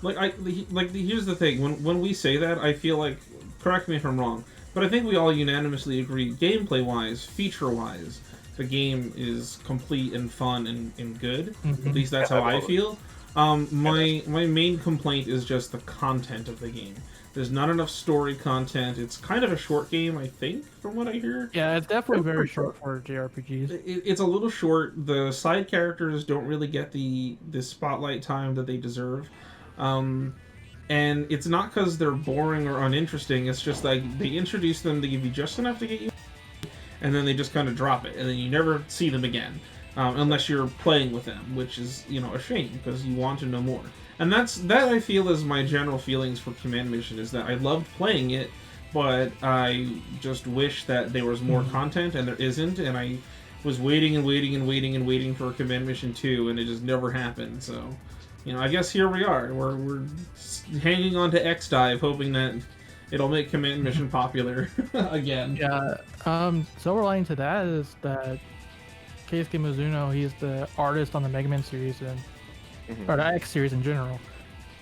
here's the thing. When we say that, I feel like, correct me if I'm wrong, but I think we all unanimously agree, gameplay wise, feature wise, the game is complete and fun and good. Mm-hmm. At least that's how I feel. My main complaint is just the content of the game. There's not enough story content. It's kind of a short game, I think, from what I hear. Yeah, it's definitely very short for JRPGs. It's a little short. The side characters don't really get the spotlight time that they deserve. And it's not because they're boring or uninteresting. It's just like they introduce them, they give you just enough to get you, and then they just kind of drop it, and then you never see them again. Unless you're playing with them, which is, a shame, because you want to know more. And that I feel is my general feelings for Command Mission, is that I loved playing it, but I just wish that there was more content, and there isn't, and I was waiting and waiting and waiting and waiting for Command Mission 2, and it just never happened, so... I guess here we are. We're hanging on to X-Dive, hoping that it'll make Command Mission popular again. Yeah, silver lining to that is that Keisuke Mizuno, he's the artist on the Mega Man series or the X series in general.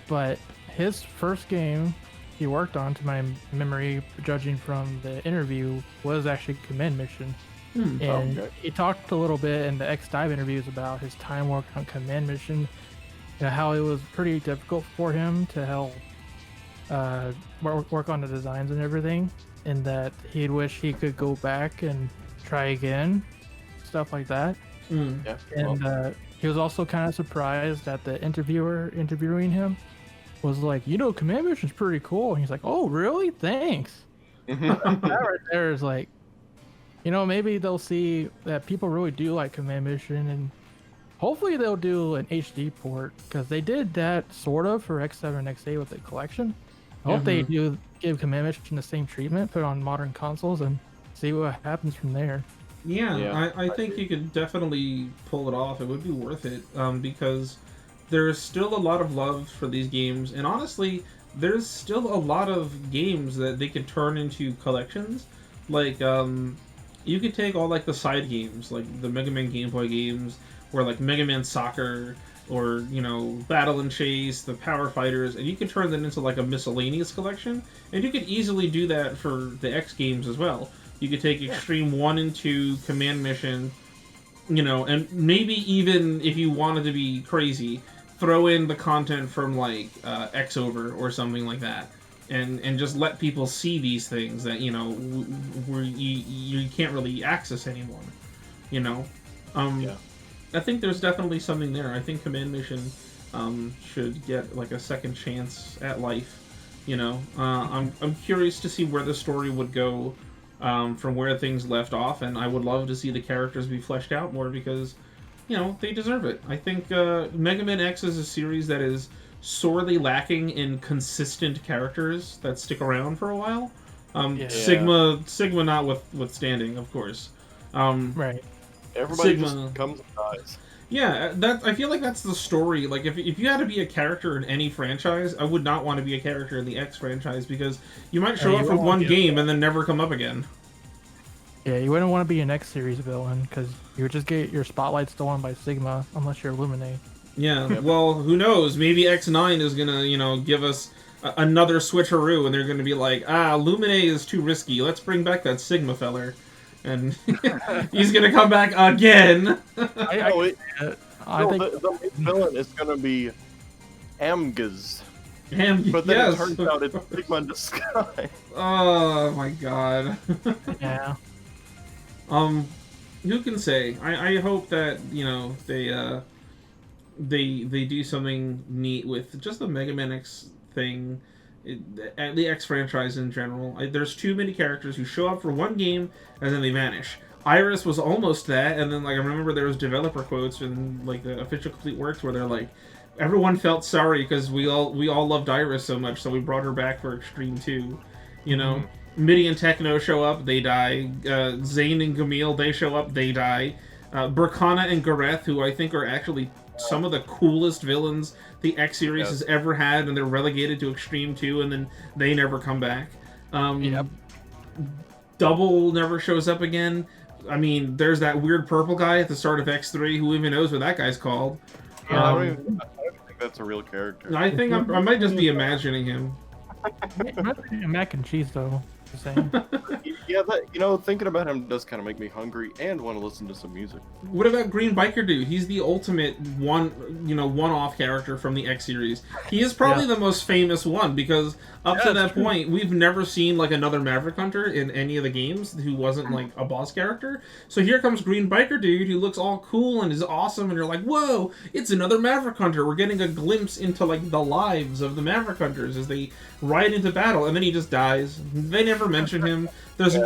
But his first game he worked on, to my memory, judging from the interview, was actually Command Mission. And he talked a little bit in the X-Dive interviews about his time working on Command Mission, how it was pretty difficult for him to help work on the designs and everything, and that he'd wish he could go back and try again, stuff like that. Yeah, and he was also kind of surprised that the interviewer interviewing him was like, Command Mission's pretty cool. And he's like, oh, really? Thanks. That right there is like, maybe they'll see that people really do like Command Mission, and hopefully they'll do an HD port, because they did that sort of for X7 and X8 with the collection. I hope they do give Command Mission the same treatment, put it on modern consoles, and see what happens from there. Yeah. I think you could definitely pull it off. It would be worth it, because there's still a lot of love for these games, and honestly, there's still a lot of games that they could turn into collections. Like, you could take all, the side games, like the Mega Man Game Boy games, or like Mega Man Soccer, or Battle and Chase, the Power Fighters, and you can turn them into a miscellaneous collection. And you could easily do that for the X games as well. You could take Extreme 1 and 2, Command Mission, and maybe even, if you wanted to be crazy, throw in the content from X Over or something like that. And just let people see these things that, where you can't really access anymore. I think there's definitely something there. I think Command Mission should get a second chance at life. I'm curious to see where the story would go from where things left off, and I would love to see the characters be fleshed out more, because they deserve it. I think Mega Man X is a series that is sorely lacking in consistent characters that stick around for a while. Sigma notwithstanding, of course. Right. Everybody Sigma just comes and dies. Yeah, I feel like that's the story. If you had to be a character in any franchise, I would not want to be a character in the X franchise, because you might show up for one game and then never come up again. Yeah, you wouldn't want to be an X series villain, because you would just get your spotlight stolen by Sigma, unless you're Illuminate. Yeah, well, who knows? Maybe X9 is gonna, give us another switcheroo, and they're gonna be like, Illuminate is too risky. Let's bring back that Sigma feller. And he's gonna come back again. The main villain is gonna be Amgaz. But then it turns out it's Sigma in disguise. Oh my god. Yeah. Who can say? I hope that they do something neat with just the Mega Man X thing. The X franchise in general. There's too many characters who show up for one game and then they vanish. Iris was almost that, and then I remember there was developer quotes in the official complete works where they're like, everyone felt sorry because we all loved Iris so much, so we brought her back for Extreme 2. Midi and Techno show up, they die. Zane and Gamil, they show up, they die. Burkana and Gareth, who I think are actually some of the coolest villains the X series has ever had, and they're relegated to Extreme 2, and then they never come back. Double never shows up again. I mean, there's that weird purple guy at the start of X3. Who even knows what that guy's called? Yeah, I don't even think that's a real character. I think I might just be imagining him. Mac and cheese, though. Just saying. Yeah, that, thinking about him does kind of make me hungry and want to listen to some music. What about Green Biker Dude? He's the ultimate one-off character from the X series. He is probably the most famous one because up to that point, we've never seen like another Maverick Hunter in any of the games who wasn't like a boss character. So here comes Green Biker Dude, who looks all cool and is awesome, and you're like, whoa, it's another Maverick Hunter. We're getting a glimpse into like the lives of the Maverick Hunters as they ride into battle, and then he just dies. They never mention him.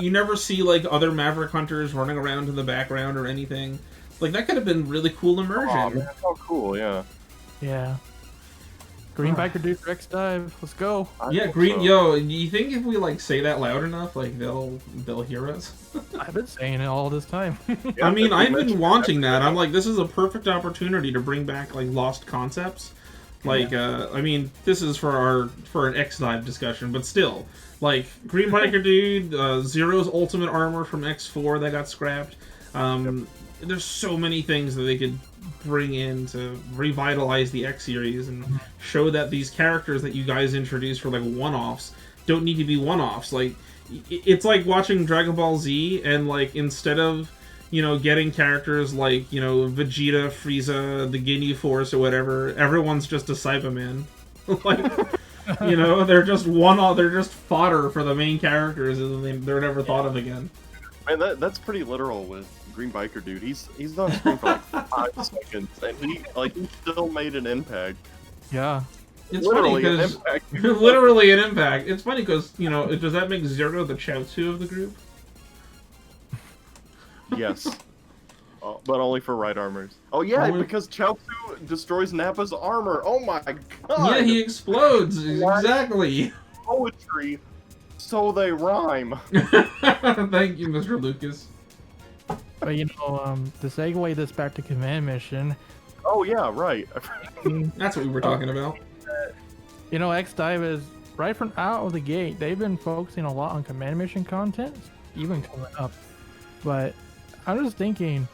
You never see like other Maverick Hunters running around in the background or anything. Like that could have been really cool immersion. Oh, man, how cool! Yeah. Yeah. Green Biker Dude for X Dive. Let's go. Yeah, Green. So. Yo, do you think if we like say that loud enough, like they'll hear us? I've been saying it all this time. I mean, I've been wanting that. I'm like, this is a perfect opportunity to bring back like lost concepts. Like, I mean, this is for an X Dive discussion, but still, like Green Biker Dude, Zero's ultimate armor from X4 that got scrapped. There's so many things that they could bring in to revitalize the X series and show that these characters that you guys introduced for like one-offs don't need to be one-offs. Like, it's like watching Dragon Ball Z, and like instead of getting characters like Vegeta, Frieza, the Ginyu Force, or whatever, everyone's just a Cyberman. Like, they're just they're just fodder for the main characters, and they're never thought of again. Man, that's pretty literal with Green Biker Dude. He's on screen for like 5 seconds, and he still made an impact. Yeah. It's literally funny because literally an impact. It's funny because does that make Zero the Chaozu of the group? Yes. But only for right armors. Oh yeah, because Chaozu destroys Nappa's armor. Oh my god. Yeah, he explodes. Exactly. Poetry. So they rhyme. Thank you, Mr. Lucas. But to segue this back to Command Mission. Oh yeah, right. That's what we were talking about. X Dive is right from out of the gate. They've been focusing a lot on Command Mission content, even coming up. But I was thinking,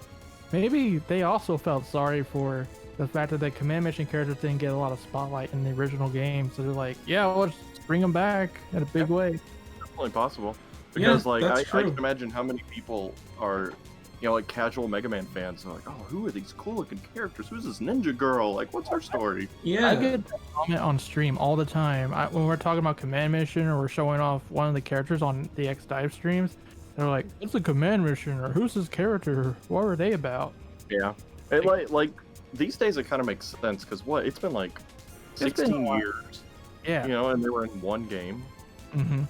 maybe they also felt sorry for the fact that the Command Mission characters didn't get a lot of spotlight in the original game. So they're like, yeah, let's bring them back in a big way. Definitely possible. Because I can imagine how many people are, like casual Mega Man fans. They're like, oh, who are these cool looking characters? Who's this ninja girl? Like, what's her story? Yeah. I get a comment on stream all the time. When we're talking about Command Mission or we're showing off one of the characters on the X Dive streams, they're like, what's a Command Mission? Or who's this character? What are they about? Yeah. And like these days it kind of makes sense because it's been like 16 years. Yeah. And they were in one game. Mm-hmm.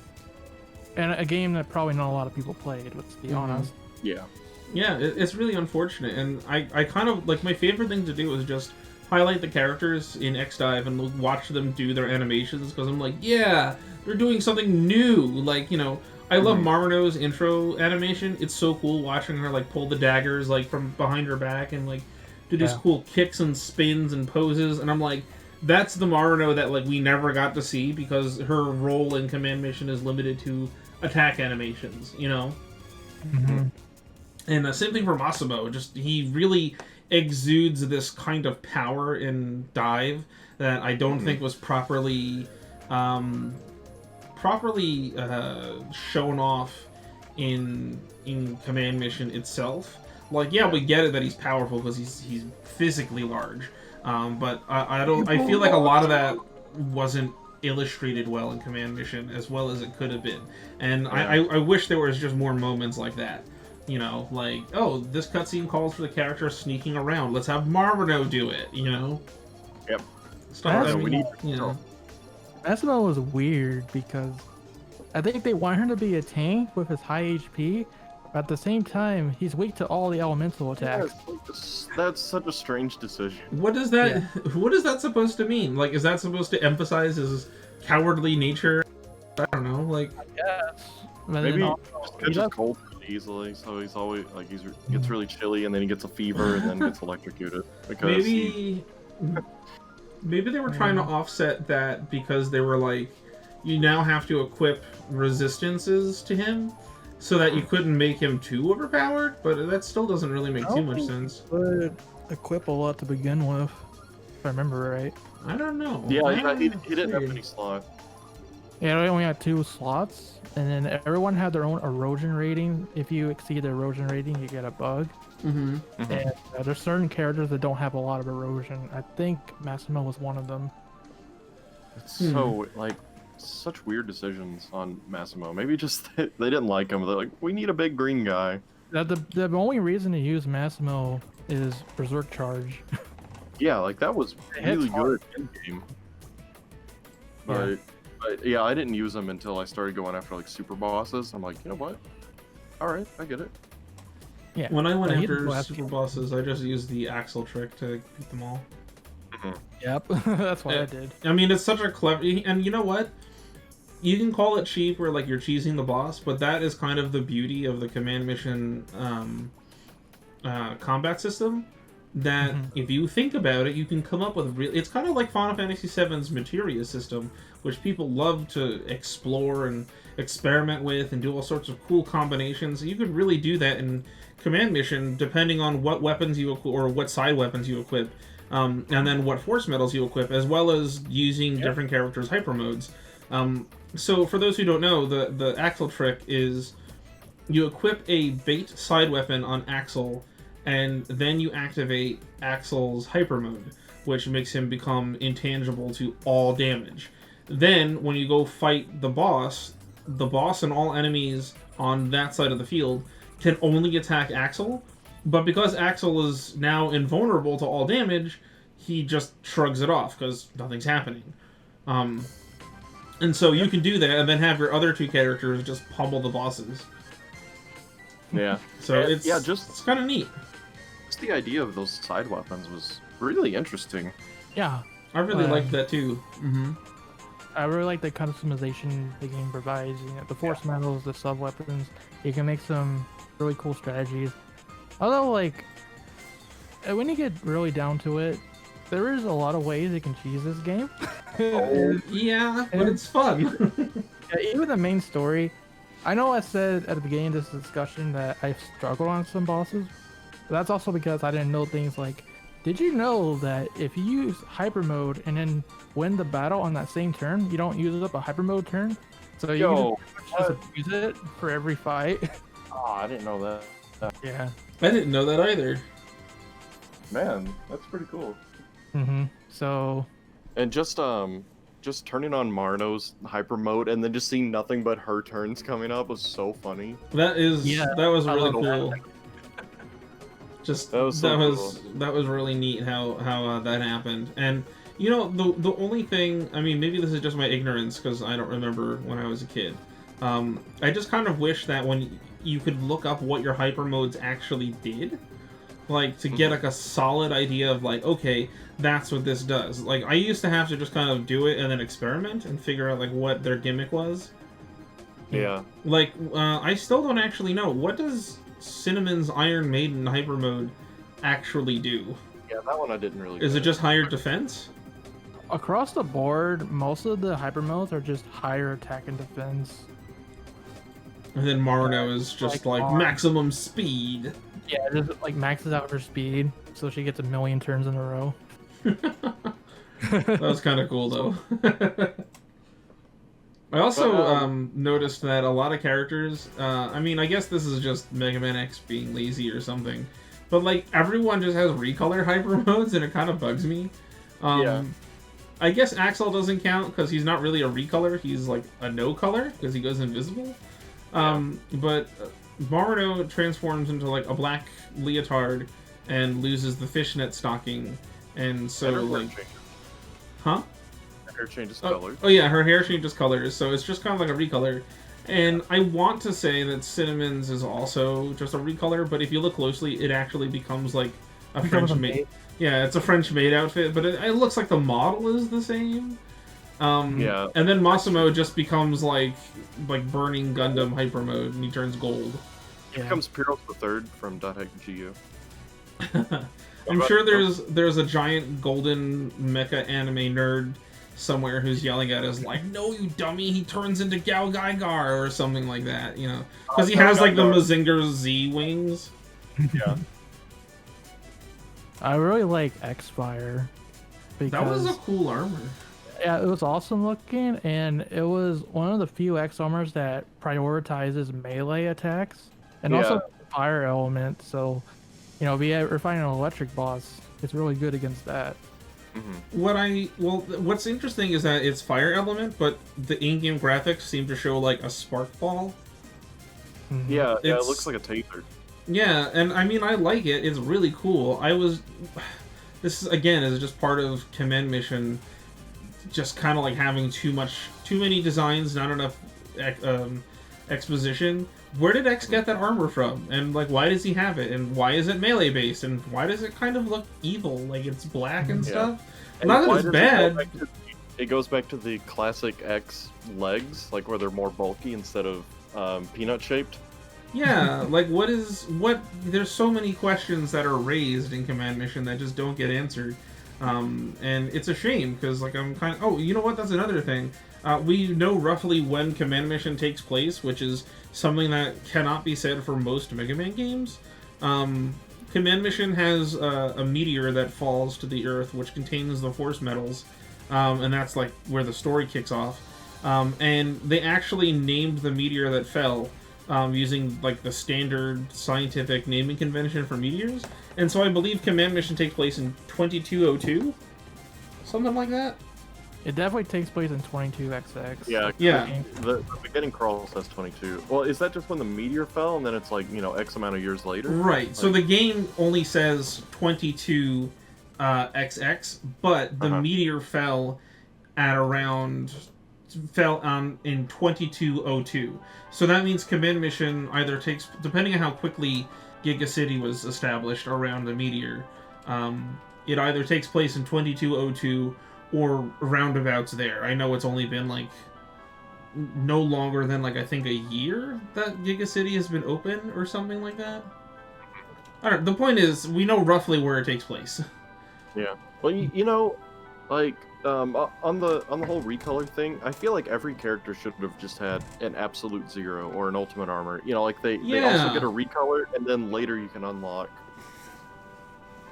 And a game that probably not a lot of people played, let's be honest. Yeah. Yeah, it's really unfortunate. And I kind of, like, my favorite thing to do is just highlight the characters in X-Dive and watch them do their animations, because I'm like, yeah, they're doing something new. Like, I love Marino's intro animation. It's so cool watching her, like, pull the daggers, like, from behind her back and, like, do these cool kicks and spins and poses. And I'm like, that's the Marino that, like, we never got to see because her role in Command Mission is limited to attack animations, Mm-hmm. And the same thing for Massimo. Just, he really exudes this kind of power in Dive that I don't think was properly shown off in Command Mission itself. Like, yeah, we get it that he's powerful because he's physically large, but I feel like a lot of that wasn't illustrated well in Command Mission as well as it could have been, and I wish there was just more moments like that. Like, oh, this cutscene calls for the character sneaking around. Let's have Marino do it. Yep. Stuff that we need. Massimo was weird because I think they want him to be a tank with his high HP, but at the same time, he's weak to all the elemental attacks. That's such a strange decision. What is that? Yeah. What is that supposed to mean? Like, is that supposed to emphasize his cowardly nature? I don't know. Like, I guess. Maybe he just cold easily, so he's always like gets really chilly, and then he gets a fever, and then gets electrocuted. Because maybe they were trying to offset that because they were like, you now have to equip resistances to him, so that you couldn't make him too overpowered, but that still doesn't really make too much sense. Would equip a lot to begin with, if I remember right. I don't know. Yeah, he didn't have any slots. Yeah, we only had 2 slots, and then everyone had their own erosion rating. If you exceed the erosion rating, you get a bug. Mm-hmm. And there's certain characters that don't have a lot of erosion. I think Massimo was one of them. It's so, like, such weird decisions on Massimo. Maybe just they didn't like him. They're like, we need a big green guy. The only reason to use Massimo is Berserk Charge. Yeah, like, that was really good in game. But yeah, I didn't use him until I started going after, like, super bosses. I'm like, you know what? Alright, I get it. Yeah. When I went after super bosses, I just used the Axel trick to beat them all. Yep, that's what I did. I mean, it's such a clever... And you know what? You can call it cheap or, like, you're cheesing the boss, but that is kind of the beauty of the command mission combat system. That if you think about it, you can come up with real... It's kind of like Final Fantasy VII's materia system, which people love to explore and experiment with and do all sorts of cool combinations. You could really do that in command mission, depending on what weapons you equip, or what side weapons you equip, and then what force medals you equip, as well as using different characters' hyper modes. So for those who don't know, the Axel trick is you equip a bait side weapon on Axel, and then you activate Axel's hyper mode, which makes him become intangible to all damage. Then, when you go fight the boss and all enemies on that side of the field can only attack Axel, but because Axel is now invulnerable to all damage, he just shrugs it off because nothing's happening. And so you can do that and then have your other 2 characters just pummel the bosses. Yeah. So it's kind of neat. Just the idea of those side weapons was really interesting. Yeah. I really liked that too. I really like the customization the game provides. You know, the force medals, the sub weapons. You can make some really cool strategies. Although, like, when you get really down to it, there is a lot of ways you can cheese this game. Yeah, but it's fun. Yeah, even the main story. I know I said at the beginning of this discussion that I struggled on some bosses, but that's also because I didn't know things like, did you know that if you use hyper mode and then win the battle on that same turn, you don't use up a hyper mode turn? So you can just use it for every fight. Oh, I didn't know that. Yeah. I didn't know that either. Man, that's pretty cool. So. And just turning on Marno's hyper mode and then just seeing nothing but her turns coming up was so funny. That was really cool. Just that was really neat how that happened. And you know, the only thing, I mean, maybe this is just my ignorance because I don't remember when I was a kid. I just kind of wish that when you could look up what your hyper modes actually did, like to get like a solid idea of like, okay, that's what this does. Like I used to have to just kind of do it and then experiment and figure out like what their gimmick was. Yeah. Like I still don't actually know, what does Cinnamon's Iron Maiden hyper mode actually do? Yeah, that one I didn't really. Is it just higher defense? Across the board, most of the hyper modes are just higher attack and defense. And then Marno is just like maximum speed. Yeah, just like maxes out her speed, so she gets 1,000,000 turns in a row. That was kind of cool though. I also noticed that a lot of characters, I mean, I guess this is just Mega Man X being lazy or something, but like everyone just has recolor hyper modes and it kind of bugs me. I guess Axel doesn't count because he's not really a recolor, he's like a no color because he goes invisible. But Marno transforms into like a black leotard and loses the fishnet stocking, and so like, huh? Her hair changes colors. Oh yeah, her hair changes colors, so it's just kind of like a recolor. And I want to say that Cinnamon's is also just a recolor, but if you look closely, it actually becomes like a French maid. Yeah, it's a French maid outfit, but it looks like the model is the same. Yeah. And then Massimo just becomes like Burning Gundam hyper mode, and he turns gold. He becomes Pyros the Third from Dot Hack GU. I'm sure there's a giant golden mecha anime nerd somewhere who's yelling at us like, "No, you dummy! He turns into Gao Gaigar," or something like that, you know, because he has like the Mazinger Z wings. Yeah. I really like X-Fire. That was a cool armor. Yeah, it was awesome looking, and it was one of the few X armors that prioritizes melee attacks and also fire element. So, you know, if you're fighting an electric boss, it's really good against that. What's interesting is that it's fire element, but the in-game graphics seem to show like a spark ball. Yeah, it looks like a taser. Yeah, and I mean, I like it. It's really cool. This is again is just part of command mission, just kind of like having too many designs, not enough exposition. Where did X get that armor from? And like, why does he have it? And why is it melee based? And why does it kind of look evil? Like it's black and stuff. And not that it's bad. It goes back to the classic X legs, like where they're more bulky instead of peanut shaped. Yeah, like there's so many questions that are raised in command mission that just don't get answered. And it's a shame, because like I'm kind of... Oh, you know what? That's another thing. We know roughly when command mission takes place, which is something that cannot be said for most Mega Man games. Command mission has a meteor that falls to the Earth, which contains the force metals, and that's like where the story kicks off. And they actually named the meteor that fell using like the standard scientific naming convention for meteors. And so I believe command mission takes place in 2202, something like that. It definitely takes place in 22XX. Yeah. The beginning crawl says 22. Well, is that just when the meteor fell, and then it's like, you know, X amount of years later? Right. Like... So the game only says 22 XX, but the meteor fell in 2202. So that means command mission either takes, depending on how quickly Giga City was established around the meteor, it either takes place in 2202 or roundabouts there. I know it's only been like no longer than like I think a year that Giga City has been open or something like that. I don't know. The point is, we know roughly where it takes place. Yeah. Well, you know, like on the whole recolor thing, I feel like every character should have just had an absolute zero or an ultimate armor. You know, like they also get a recolor, and then later you can unlock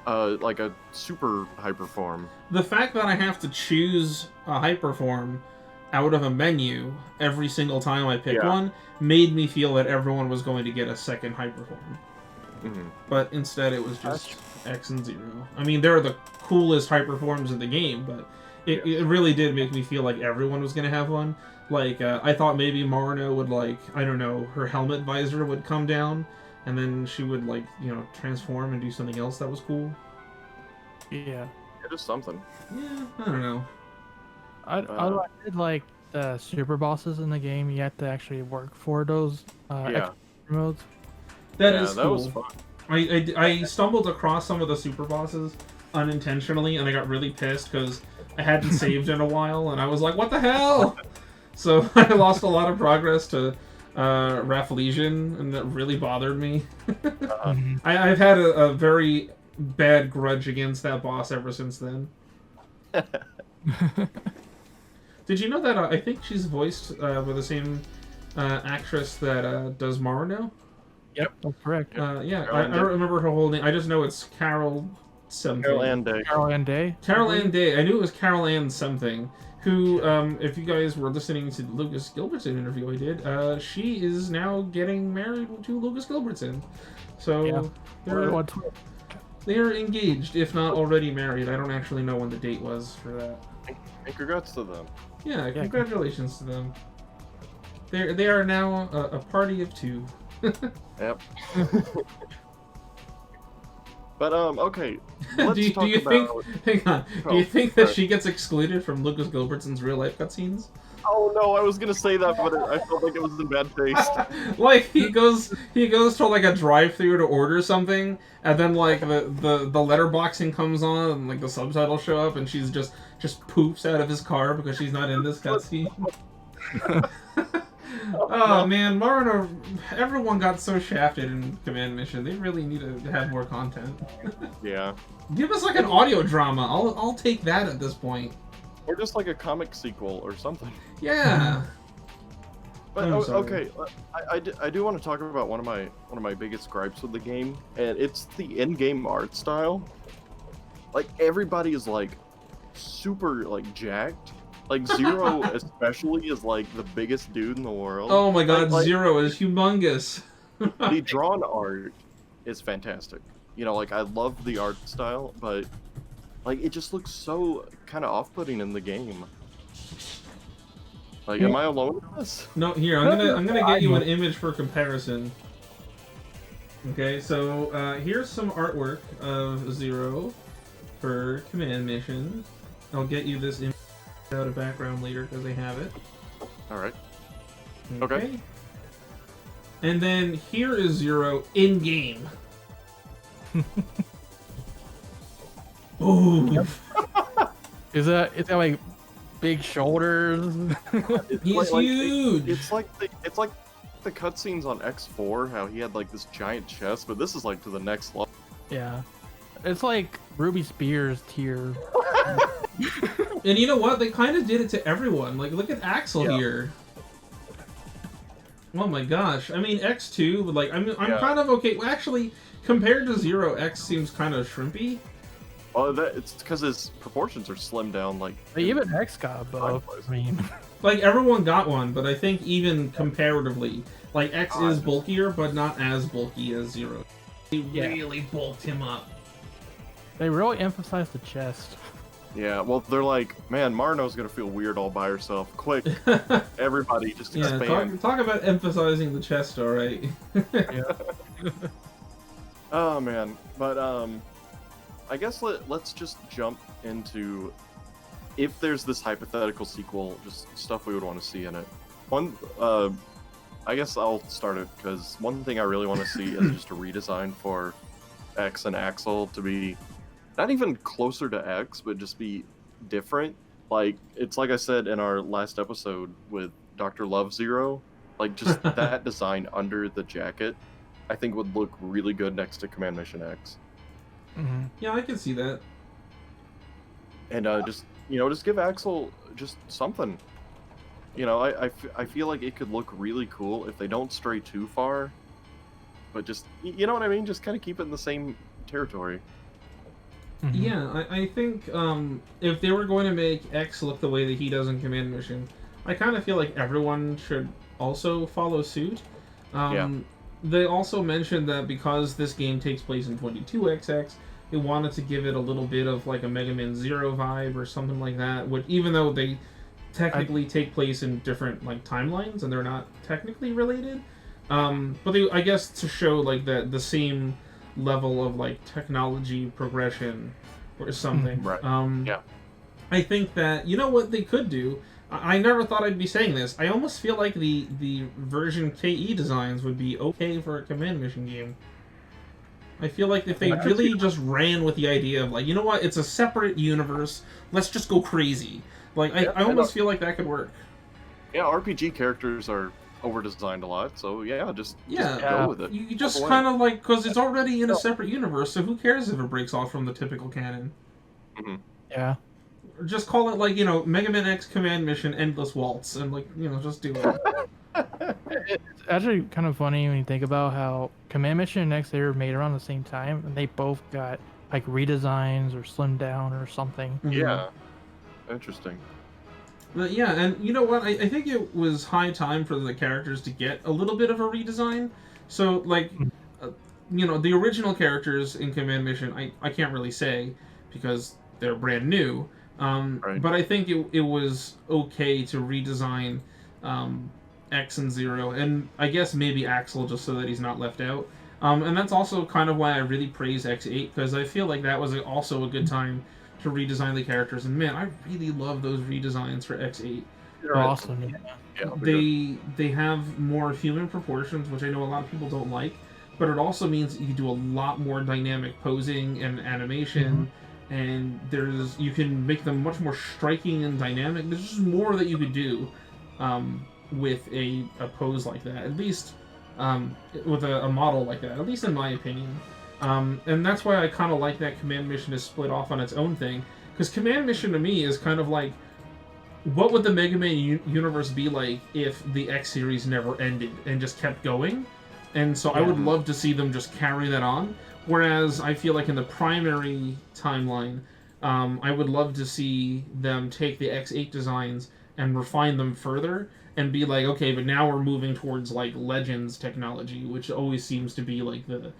like a super hyper form. The fact that I have to choose a hyper form out of a menu every single time I pick one made me feel that everyone was going to get a second hyper form. But instead it was just X and Zero. I mean, they're the coolest hyper forms in the game, but it really did make me feel like everyone was going to have one. Like, I thought maybe Marino would, like, I don't know, her helmet visor would come down, and then she would, like, you know, transform and do something else that was cool. Yeah. Just something. Yeah, I don't know. I did like the super bosses in the game. You have to actually work for those modes. That is cool. That was fun. I stumbled across some of the super bosses unintentionally, and I got really pissed because I hadn't saved in a while, and I was like, what the hell? So I lost a lot of progress to Rafflesian, and that really bothered me. I've had a very bad grudge against that boss ever since then. Did you know that I think she's voiced with the same actress that does Marino? Yep, that's correct. Yeah, I don't remember her whole name. I just know it's Carol something. Carol Ann Day. Carol Ann Day. Carol Ann Day. I knew it was Carol Ann something. Who, if you guys were listening to the Lucas Gilbertson interview I did, she is now getting married to Lucas Gilbertson. So they're engaged, if not already married. I don't actually know when the date was for that. And congrats to them. Yeah, congratulations to them. They are now a party of two. Yep. But okay, do you think that she gets excluded from Lucas Gilbertson's real life cutscenes? Oh no, I was gonna say that, but I felt like it was in bad taste. Like he goes to like a drive-thru to order something, and then like the letterboxing comes on, and like the subtitles show up, and she's just poops out of his car because she's not in this cutscene. Oh man, Marino! Everyone got so shafted in Command Mission. They really need to have more content. Yeah. Give us like an audio drama. I'll take that at this point. or just like a comic sequel or something. Yeah. But I'm sorry. okay, I do want to talk about one of my biggest gripes with the game, and it's the in-game art style. Like everybody is like super like jacked. Like Zero especially is like the biggest dude in the world. Oh my god, Like, Zero is humongous. the drawn art is fantastic. You know, like I love the art style, but like it just looks so kind of off-putting in the game. Like, am I alone with this? No, here, I'm gonna get you an image for comparison. Okay, so here's some artwork of Zero for command mission. I'll get you this image out of background later because I have it. All right. Okay. And then here is Zero in game. Ooh. Is that like big shoulders? He's huge. It's like the cutscenes on X4, how he had like this giant chest, but this is like to the next level. Yeah. It's like Ruby Spears tier. And you know what? They kind of did it to everyone. Like, look at Axel here. Oh my gosh. I mean, X2, like, I'm kind of okay. Well, actually, compared to Zero, X seems kind of shrimpy. Well, it's because his proportions are slimmed down. Like Even X got both. I mean, like everyone got one, but I think even comparatively, like X is bulkier, but not as bulky as Zero. They really bulked him up. they really emphasized the chest. Yeah, well, they're like, man, Marno's gonna feel weird all by herself. Quick, everybody, just expand. Talk about emphasizing the chest, all right. Yeah. Oh man, but I guess let's just jump into if there's this hypothetical sequel, just stuff we would want to see in it. I guess I'll start it because one thing I really want to see is just a redesign for X and Axel to be not even closer to X, but just be different. Like it's like I said in our last episode with Dr. Love Zero, like just that design under the jacket, I think would look really good next to Command Mission X. Mm-hmm. Yeah, I can see that. And just give Axel just something. You know, I feel like it could look really cool if they don't stray too far, but just you know what I mean, just kind of keep it in the same territory. Mm-hmm. Yeah, I think if they were going to make X look the way that he does in Command Mission, I kind of feel like everyone should also follow suit. They also mentioned that because this game takes place in 22XX, they wanted to give it a little bit of like a Mega Man Zero vibe or something like that. Which, even though they technically take place in different like timelines and they're not technically related, but they, I guess, to show like the same level of like technology progression or something. Right. Yeah. I think that, you know what they could do. I never thought I'd be saying this. I almost feel like the version KE designs would be okay for a Command Mission game. I feel like if they really just ran with the idea of like, you know what, it's a separate universe, let's just go crazy. Like, I almost feel like that could work. Yeah, RPG characters are over-designed a lot, so just go with it. You just kind of like, because it's already in a separate universe, so who cares if it breaks off from the typical canon? Mm-hmm. Yeah. Just call it like, Mega Man X Command Mission Endless Waltz, and like, just do it. It's actually kind of funny when you think about how Command Mission and X, they were made around the same time, and they both got like redesigns or slimmed down or something. Yeah. Interesting. But yeah, and you know what? I think it was high time for the characters to get a little bit of a redesign. So, like, the original characters in Command Mission, I can't really say because they're brand new. Right. But I think it was okay to redesign X and Zero, and I guess maybe Axel, just so that he's not left out. And that's also kind of why I really praise X8, because I feel like that was also a good time to redesign the characters. And man, I really love those redesigns for X8. They're awesome. Yeah, they have more human proportions, which I know a lot of people don't like, but it also means that you can do a lot more dynamic posing and animation. And you can make them much more striking and dynamic. There's just more that you could do with a pose like that, at least with a model like that, at least in my opinion. And that's why I kind of like that Command Mission is split off on its own thing, because Command Mission to me is kind of like what would the Mega Man universe be like if the X series never ended and just kept going? And so I would love to see them just carry that on. Whereas I feel like in the primary timeline, I would love to see them take the X8 designs and refine them further and be like, okay, but now we're moving towards like Legends technology, which always seems to be like the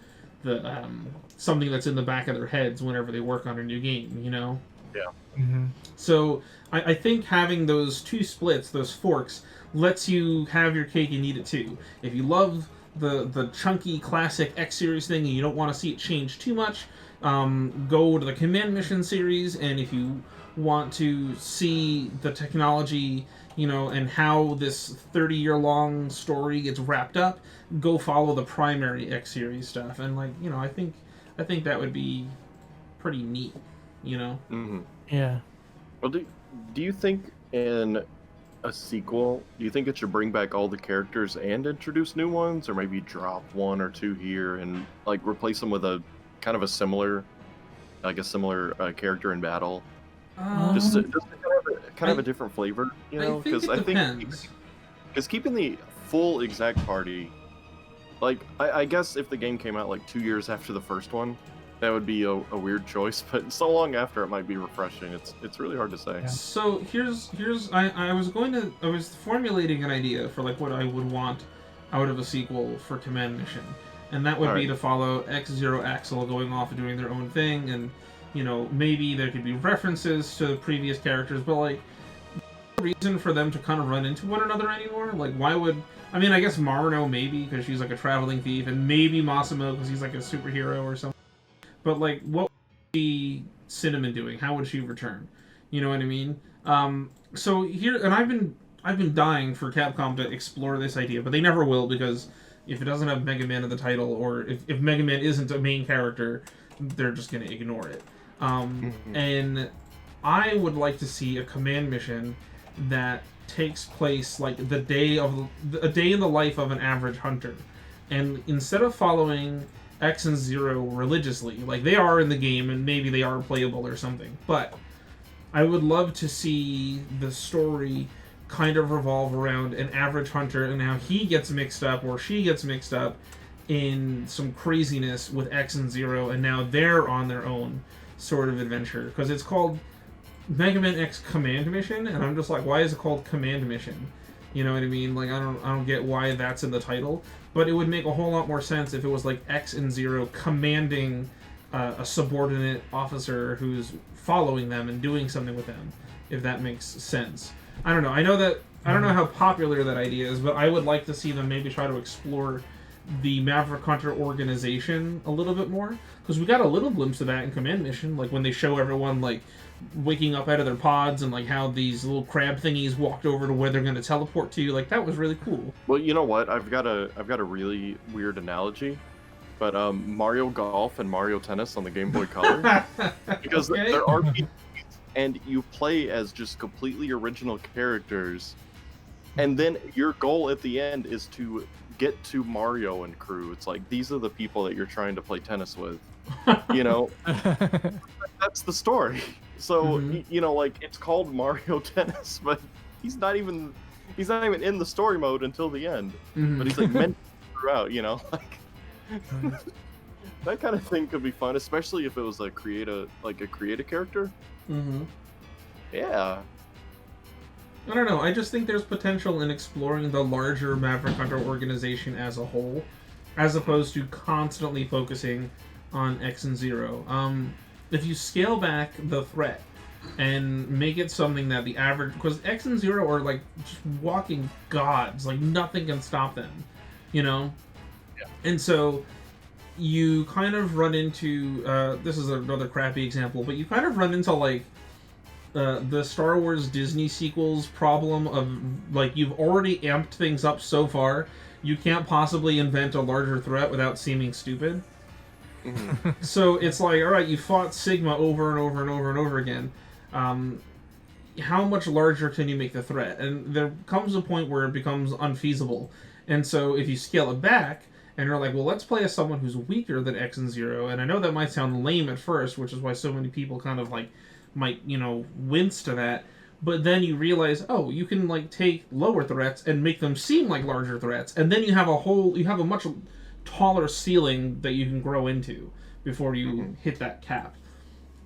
something that's in the back of their heads whenever they work on a new game, you know? Yeah. Mm-hmm. So I think having those two splits, those forks, lets you have your cake and eat it too. If you love the chunky classic X series thing and you don't want to see it change too much, go to the Command Mission series, and if you want to see the technology, you know, and how this 30-year-long story gets wrapped up, go follow the primary X series stuff. And like, you know, I think that would be pretty neat, you know. Mm-hmm. Yeah. Well, do you think in a sequel, do you think it should bring back all the characters and introduce new ones, or maybe drop one or two here and like replace them with a kind of a similar, character in battle? Just kind of a different flavor, you know? Because I think keeping the full exact party, like I guess if the game came out like 2 years after the first one, that would be a weird choice. But so long after, it might be refreshing. It's really hard to say. Yeah. So here's I was formulating an idea for like what I would want out of a sequel for Command Mission, and that would be to follow X-Zero Axel going off and doing their own thing, and you know, maybe there could be references to the previous characters, but like, no reason for them to kind of run into one another anymore. Like, why would... I mean, I guess Marino maybe, because she's like a traveling thief, and maybe Massimo, because he's like a superhero or something. But like, what would be Cinnamon doing? How would she return? You know what I mean? So here, and I've been dying for Capcom to explore this idea, but they never will, because if it doesn't have Mega Man in the title, or if Mega Man isn't a main character, they're just going to ignore it. And I would like to see a Command Mission that takes place like a day in the life of an average hunter, and instead of following X and Zero religiously, like they are in the game, and maybe they are playable or something, but I would love to see the story kind of revolve around an average hunter and how he gets mixed up, or she gets mixed up in some craziness with X and Zero, and now they're on their own sort of adventure, because it's called Mega Man X Command Mission, and I'm just like, why is it called Command Mission? You know what I mean? Like, I don't get why that's in the title, but it would make a whole lot more sense if it was like X and Zero commanding a subordinate officer who's following them and doing something with them, if that makes sense. I don't know. I don't know how popular that idea is, but I would like to see them maybe try to explore the Maverick Hunter organization a little bit more, because we got a little glimpse of that in Command Mission, like when they show everyone like waking up out of their pods, and like how these little crab thingies walked over to where they're going to teleport to. Like, that was really cool. Well, you know what? I've got a really weird analogy, but Mario Golf and Mario Tennis on the Game Boy Color, because there are RPGs, and you play as just completely original characters, and then your goal at the end is to get to Mario and crew. It's like, these are the people that you're trying to play tennis with, you know. That's the story. So you know, like, it's called Mario Tennis, but he's not even in the story mode until the end. But he's like meant throughout, you know. Like, that kind of thing could be fun, especially if it was a create a character. Yeah. I don't know. I just think there's potential in exploring the larger Maverick Hunter organization as a whole, as opposed to constantly focusing on X and Zero. If you scale back the threat and make it something that the average... Because X and Zero are like just walking gods. Like, nothing can stop them, you know? Yeah. And so you kind of run into... this is another crappy example, but you kind of run into like the Star Wars Disney sequels problem of, like, you've already amped things up so far, you can't possibly invent a larger threat without seeming stupid. So it's like, alright, you fought Sigma over and over and over and over again. How much larger can you make the threat? And there comes a point where it becomes unfeasible. And so if you scale it back, and you're like, well, let's play as someone who's weaker than X and Zero, and I know that might sound lame at first, which is why so many people kind of like might, you know, wince to that, but then you realize, oh, you can like take lower threats and make them seem like larger threats, and then you have a much taller ceiling that you can grow into before you hit that cap.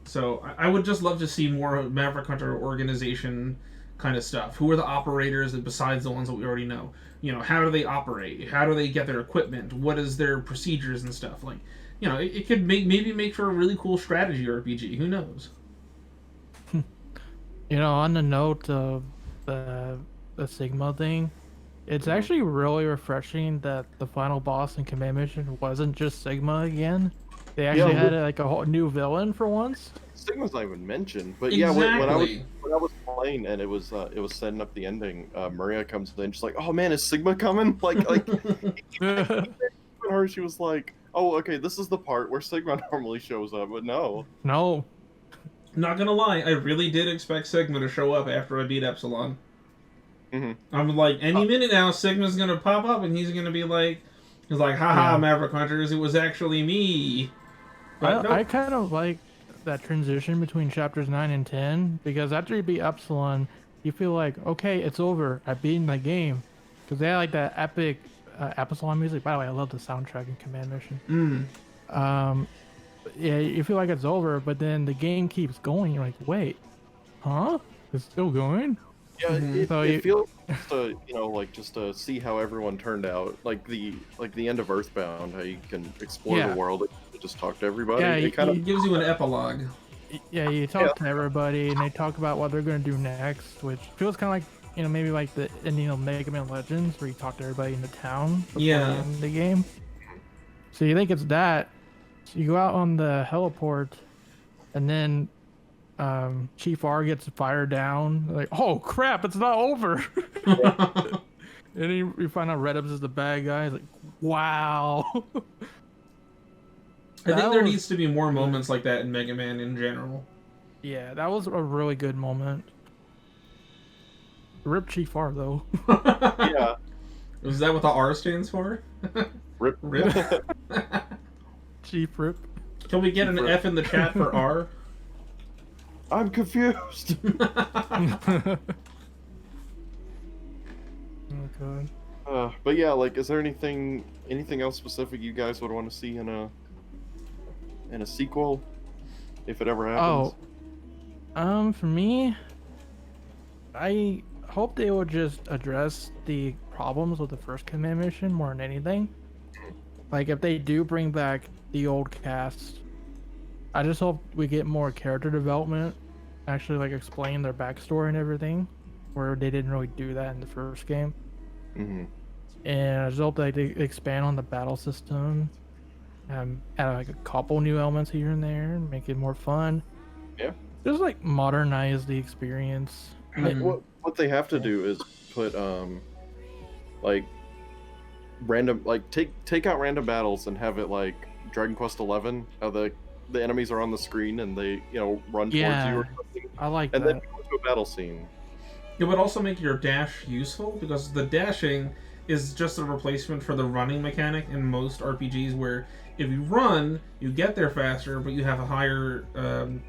So I would just love to see more Maverick Hunter organization kind of stuff. Who are the operators besides the ones that we already know? You know, how do they operate? How do they get their equipment? What is their procedures and stuff? Like, you know, it could maybe make for a really cool strategy RPG. Who knows? You know, on the note of the Sigma thing, it's actually really refreshing that the final boss in Command Mission wasn't just Sigma again. They actually had like a whole new villain for once. Sigma's not even mentioned, but Exactly. yeah, when I was playing and it was setting up the ending, Maria comes in, she's like, "Oh man, is Sigma coming?" Like her, she was like, "Oh, okay, this is the part where Sigma normally shows up," but no. No. Not gonna lie, I really did expect Sigma to show up after I beat Epsilon. I'm like, any minute now, Sigma's gonna pop up and he's gonna be like, haha, Maverick Hunters, it was actually me. But I kind of like that transition between chapters 9 and 10, because after you beat Epsilon, you feel like, okay, it's over. I've beaten the game. Because they had like that epic Epsilon music. By the way, I love the soundtrack in Command Mission. Yeah, you feel like it's over, but then the game keeps going. You're like, wait, huh? It's still going? Yeah, it feels just to, just to see how everyone turned out, like the end of Earthbound, how you can explore the world, just talk to everybody. Yeah, it kind of gives you an epilogue. Yeah, you talk to everybody, and they talk about what they're going to do next, which feels kind of like, maybe like the ending of Mega Man Legends, where you talk to everybody in the town before you end the game. So you think it's that. So you go out on the heliport, and then Chief R gets fired down. Like, oh crap, it's not over. And you find out Red Ups is the bad guy. He's like, wow. I think there needs to be more moments like that in Mega Man in general. Yeah, that was a really good moment. Rip Chief R, though. Yeah. Is that what the R stands for? Rip. Chief Rip. Can we get an F in the chat for R? I'm confused. Oh god. But yeah, like, is there anything else specific you guys would want to see in a sequel, if it ever happens? For me, I hope they will just address the problems with the first Command Mission more than anything. Like, if they do bring back the old cast, I just hope we get more character development, actually, like, explain their backstory and everything, where they didn't really do that in the first game. And I just hope that they expand on the battle system, add like a couple new elements here and there, make it more fun. Yeah. Just like modernize the experience. What they have to do is put like random, like take out random battles and have it like Dragon Quest 11, how the enemies are on the screen and they run towards you or something. I like and that. then go to a battle scene. It would also make your dash useful, because the dashing is just a replacement for the running mechanic in most RPGs, where if you run, you get there faster, but you have a higher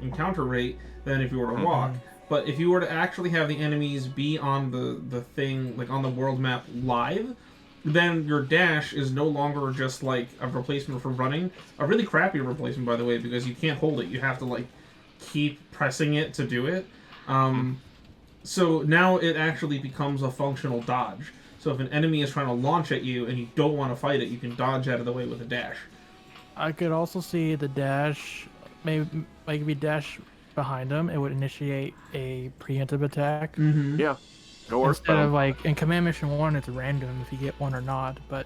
encounter rate than if you were to walk. But if you were to actually have the enemies be on the thing, like on the world map live, then your dash is no longer just like a replacement for running. A really crappy replacement, by the way, because you can't hold it. You have to like keep pressing it to do it. So now it actually becomes a functional dodge. So if an enemy is trying to launch at you and you don't want to fight it, you can dodge out of the way with a dash. I could also see the dash, maybe like if you dash behind them, it would initiate a preemptive attack. Yeah. Go Instead of like in Command Mission 1, it's random if you get one or not. But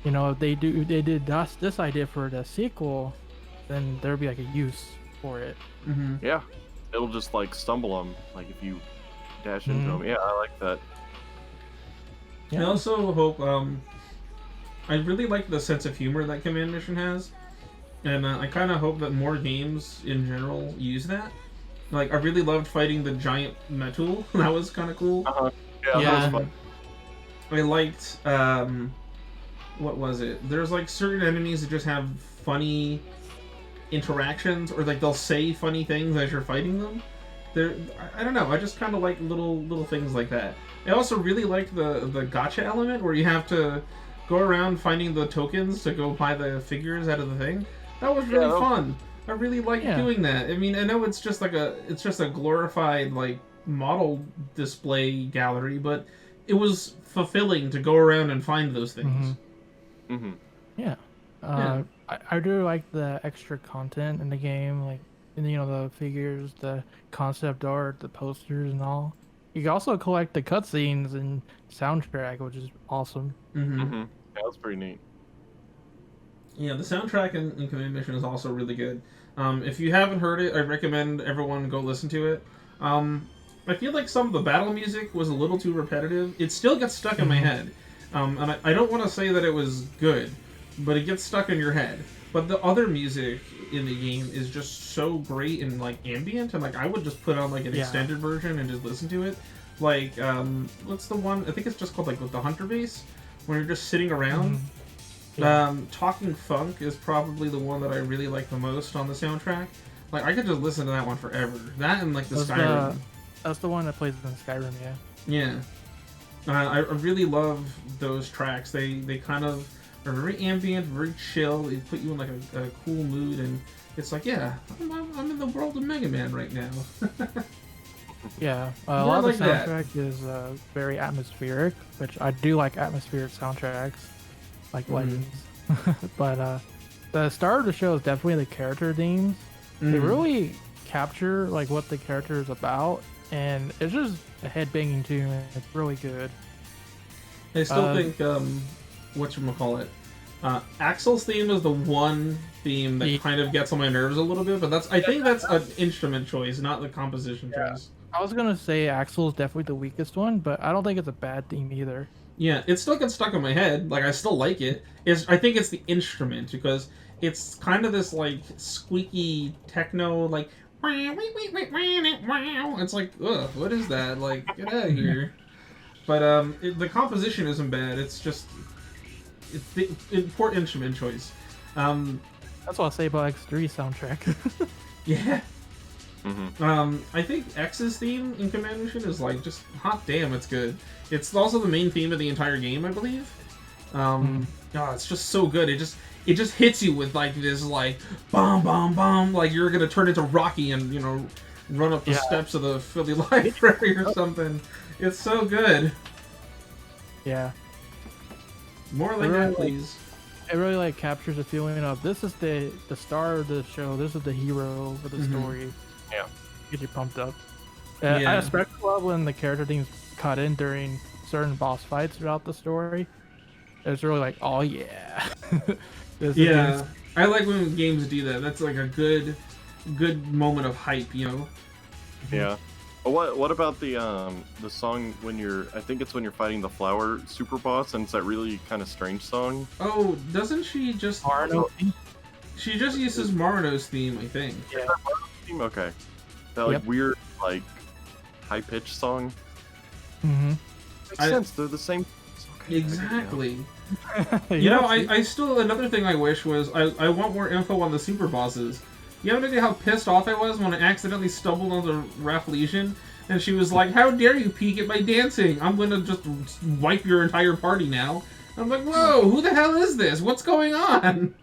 if they did this idea for the sequel, then there'd be like a use for it. Yeah. It'll just like stumble them, like if you dash into them. Yeah, I like that. I also hope, I really like the sense of humor that Command Mission has, and I kind of hope that more games in general use that. Like, I really loved fighting the giant Metul. That was kind of cool. Yeah, that was fun. I liked, what was it? There's like certain enemies that just have funny interactions, or like they'll say funny things as you're fighting them. I don't know. I just kind of like little things like that. I also really like the gacha element where you have to go around finding the tokens to go buy the figures out of the thing. That was really fun. I really like doing that. I mean, I know it's just a glorified like model display gallery, but it was fulfilling to go around and find those things. Yeah. I do like the extra content in the game, like the figures, the concept art, the posters, and all. You can also collect the cutscenes and soundtrack, which is awesome. Yeah, that's pretty neat. Yeah, the soundtrack in Command Mission is also really good. If you haven't heard it, I recommend everyone go listen to it. I feel like some of the battle music was a little too repetitive. It still gets stuck in my head. And I don't want to say that it was good, but it gets stuck in your head. But the other music in the game is just so great and like ambient, and like I would just put on like an extended version and just listen to it. Like, what's the one? I think it's just called like with the Hunter Base, when you're just sitting around. Talking Funk is probably the one that I really like the most on the soundtrack. Like I could just listen to that one forever. That and like the Skyrim. That's the one that plays in Skyrim, yeah. Yeah. I really love those tracks. They kind of are very ambient, very chill. They put you in like a cool mood, and it's like, yeah, I'm in the world of Mega Man right now. Yeah, a lot of the soundtrack is very atmospheric, which I do like atmospheric soundtracks, like Legends. But the star of the show is definitely the character themes. They really capture like what the character is about, and it's just a head-banging tune. It's really good. I still think whatchamacallit, Axel's theme is the one theme that kind of gets on my nerves a little bit, but I think that's an instrument choice, not the composition choice. I was gonna say Axel's definitely the weakest one, but I don't think it's a bad theme either. Yeah, it still gets stuck in my head. Like, I still like it. I think it's the instrument, because it's kind of this, like, squeaky techno, like, it's like, ugh, what is that? Like, get out of here. But the composition isn't bad. It's just the poor instrument choice. That's what I'll say about X3 soundtrack. Yeah. I think X's theme in Command Mission is like just hot damn, it's good. It's also the main theme of the entire game, I believe. It's just so good. It just hits you with like this like bomb bomb bomb, like you're gonna turn into Rocky and run up the steps of the Philly Library or something. It's so good. Yeah. More like that, please. It really like captures the feeling of this is the star of the show. This is the hero of the story. Yeah. Get you pumped up. I especially love when the character themes cut in during certain boss fights throughout the story. It's really like, oh yeah. I like when games do that. That's like a good moment of hype, Yeah. What about the song when I think it's when you're fighting the flower super boss, and it's that really kind of strange song? Oh, doesn't she just... Marino? She just uses Marino's theme, I think. Yeah. Okay. That weird, like, high-pitched song? Makes sense, they're the same... Okay, exactly. I still... Another thing I wish was, I want more info on the super bosses. You have no idea how pissed off I was when I accidentally stumbled onto Rafflesian, and she was like, "How dare you peek at my dancing? I'm gonna just wipe your entire party now." I'm like, "Whoa, who the hell is this? What's going on?"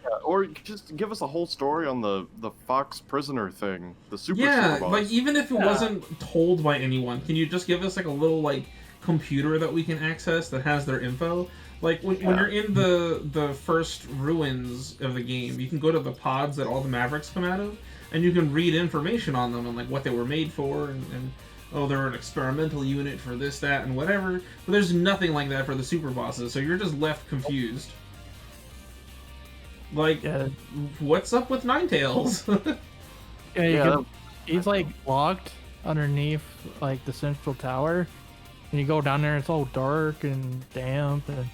Yeah, or just give us a whole story on the Fox prisoner thing, the super boss. Like even if it wasn't told by anyone, can you just give us like a little like computer that we can access that has their info? Like, when you're in the first ruins of the game, you can go to the pods that all the Mavericks come out of, and you can read information on them and, like, what they were made for, and they're an experimental unit for this, that, and whatever. But there's nothing like that for the super bosses, so you're just left confused. Like, what's up with Ninetales? He's, like, locked underneath, like, the central tower, and you go down there, and it's all dark and damp, and...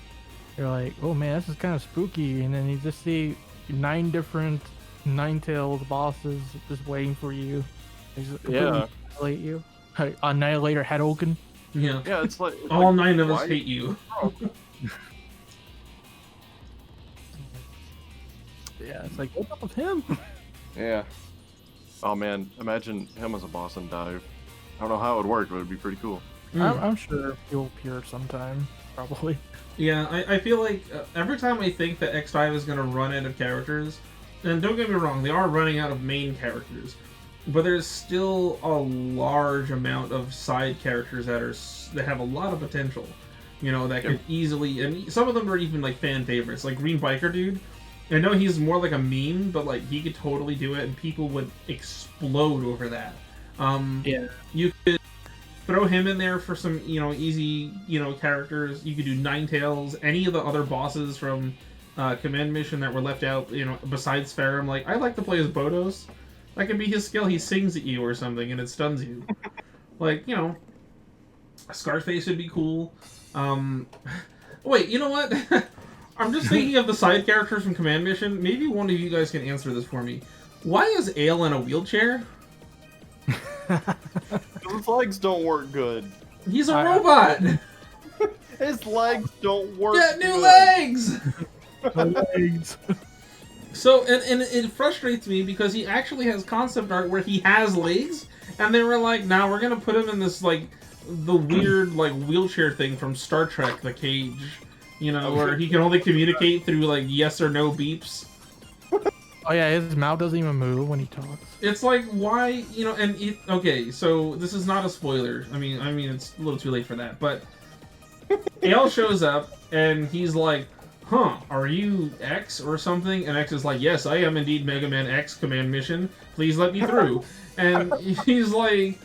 You're like, oh man, this is kind of spooky, and then you just see 9 different Ninetales bosses just waiting for you. They just annihilate you. Annihilator Hadouken. Yeah. Yeah, it's like all 9 of us hate you. Yeah, it's like, what's up with him? Yeah. Oh man, imagine him as a boss in Dive. I don't know how it would work, but it'd be pretty cool. I'm sure he'll appear sometime, probably. Yeah, I feel like every time I think that X5 is going to run out of characters, and don't get me wrong, they are running out of main characters, but there's still a large amount of side characters that have a lot of potential. You know, that could easily, and some of them are even like fan favorites, like Green Biker Dude. I know he's more like a meme, but like he could totally do it, and people would explode over that. Yeah. You could throw him in there for some, easy, characters. You could do Ninetales, any of the other bosses from Command Mission that were left out, besides Farum. Like, I like to play as Bodos. That could be his skill. He sings at you or something, and it stuns you. Like, Scarface would be cool. Wait, you know what? I'm just thinking of the side characters from Command Mission. Maybe one of you guys can answer this for me. Why is Ale in a wheelchair? His legs don't work good. He's a robot! His legs don't work Get new good. legs! Legs. So, and it frustrates me because he actually has concept art where he has legs, and they were like, nah, we're gonna put him in this, like, the weird, like, wheelchair thing from Star Trek, The Cage. Where he can only communicate through, like, yes or no beeps. Oh yeah, his mouth doesn't even move when he talks. It's like, why, okay, so this is not a spoiler. I mean, it's a little too late for that, but Ale shows up, and he's like, huh, are you X or something? And X is like, yes, I am indeed Mega Man X Command Mission. Please let me through. And he's like,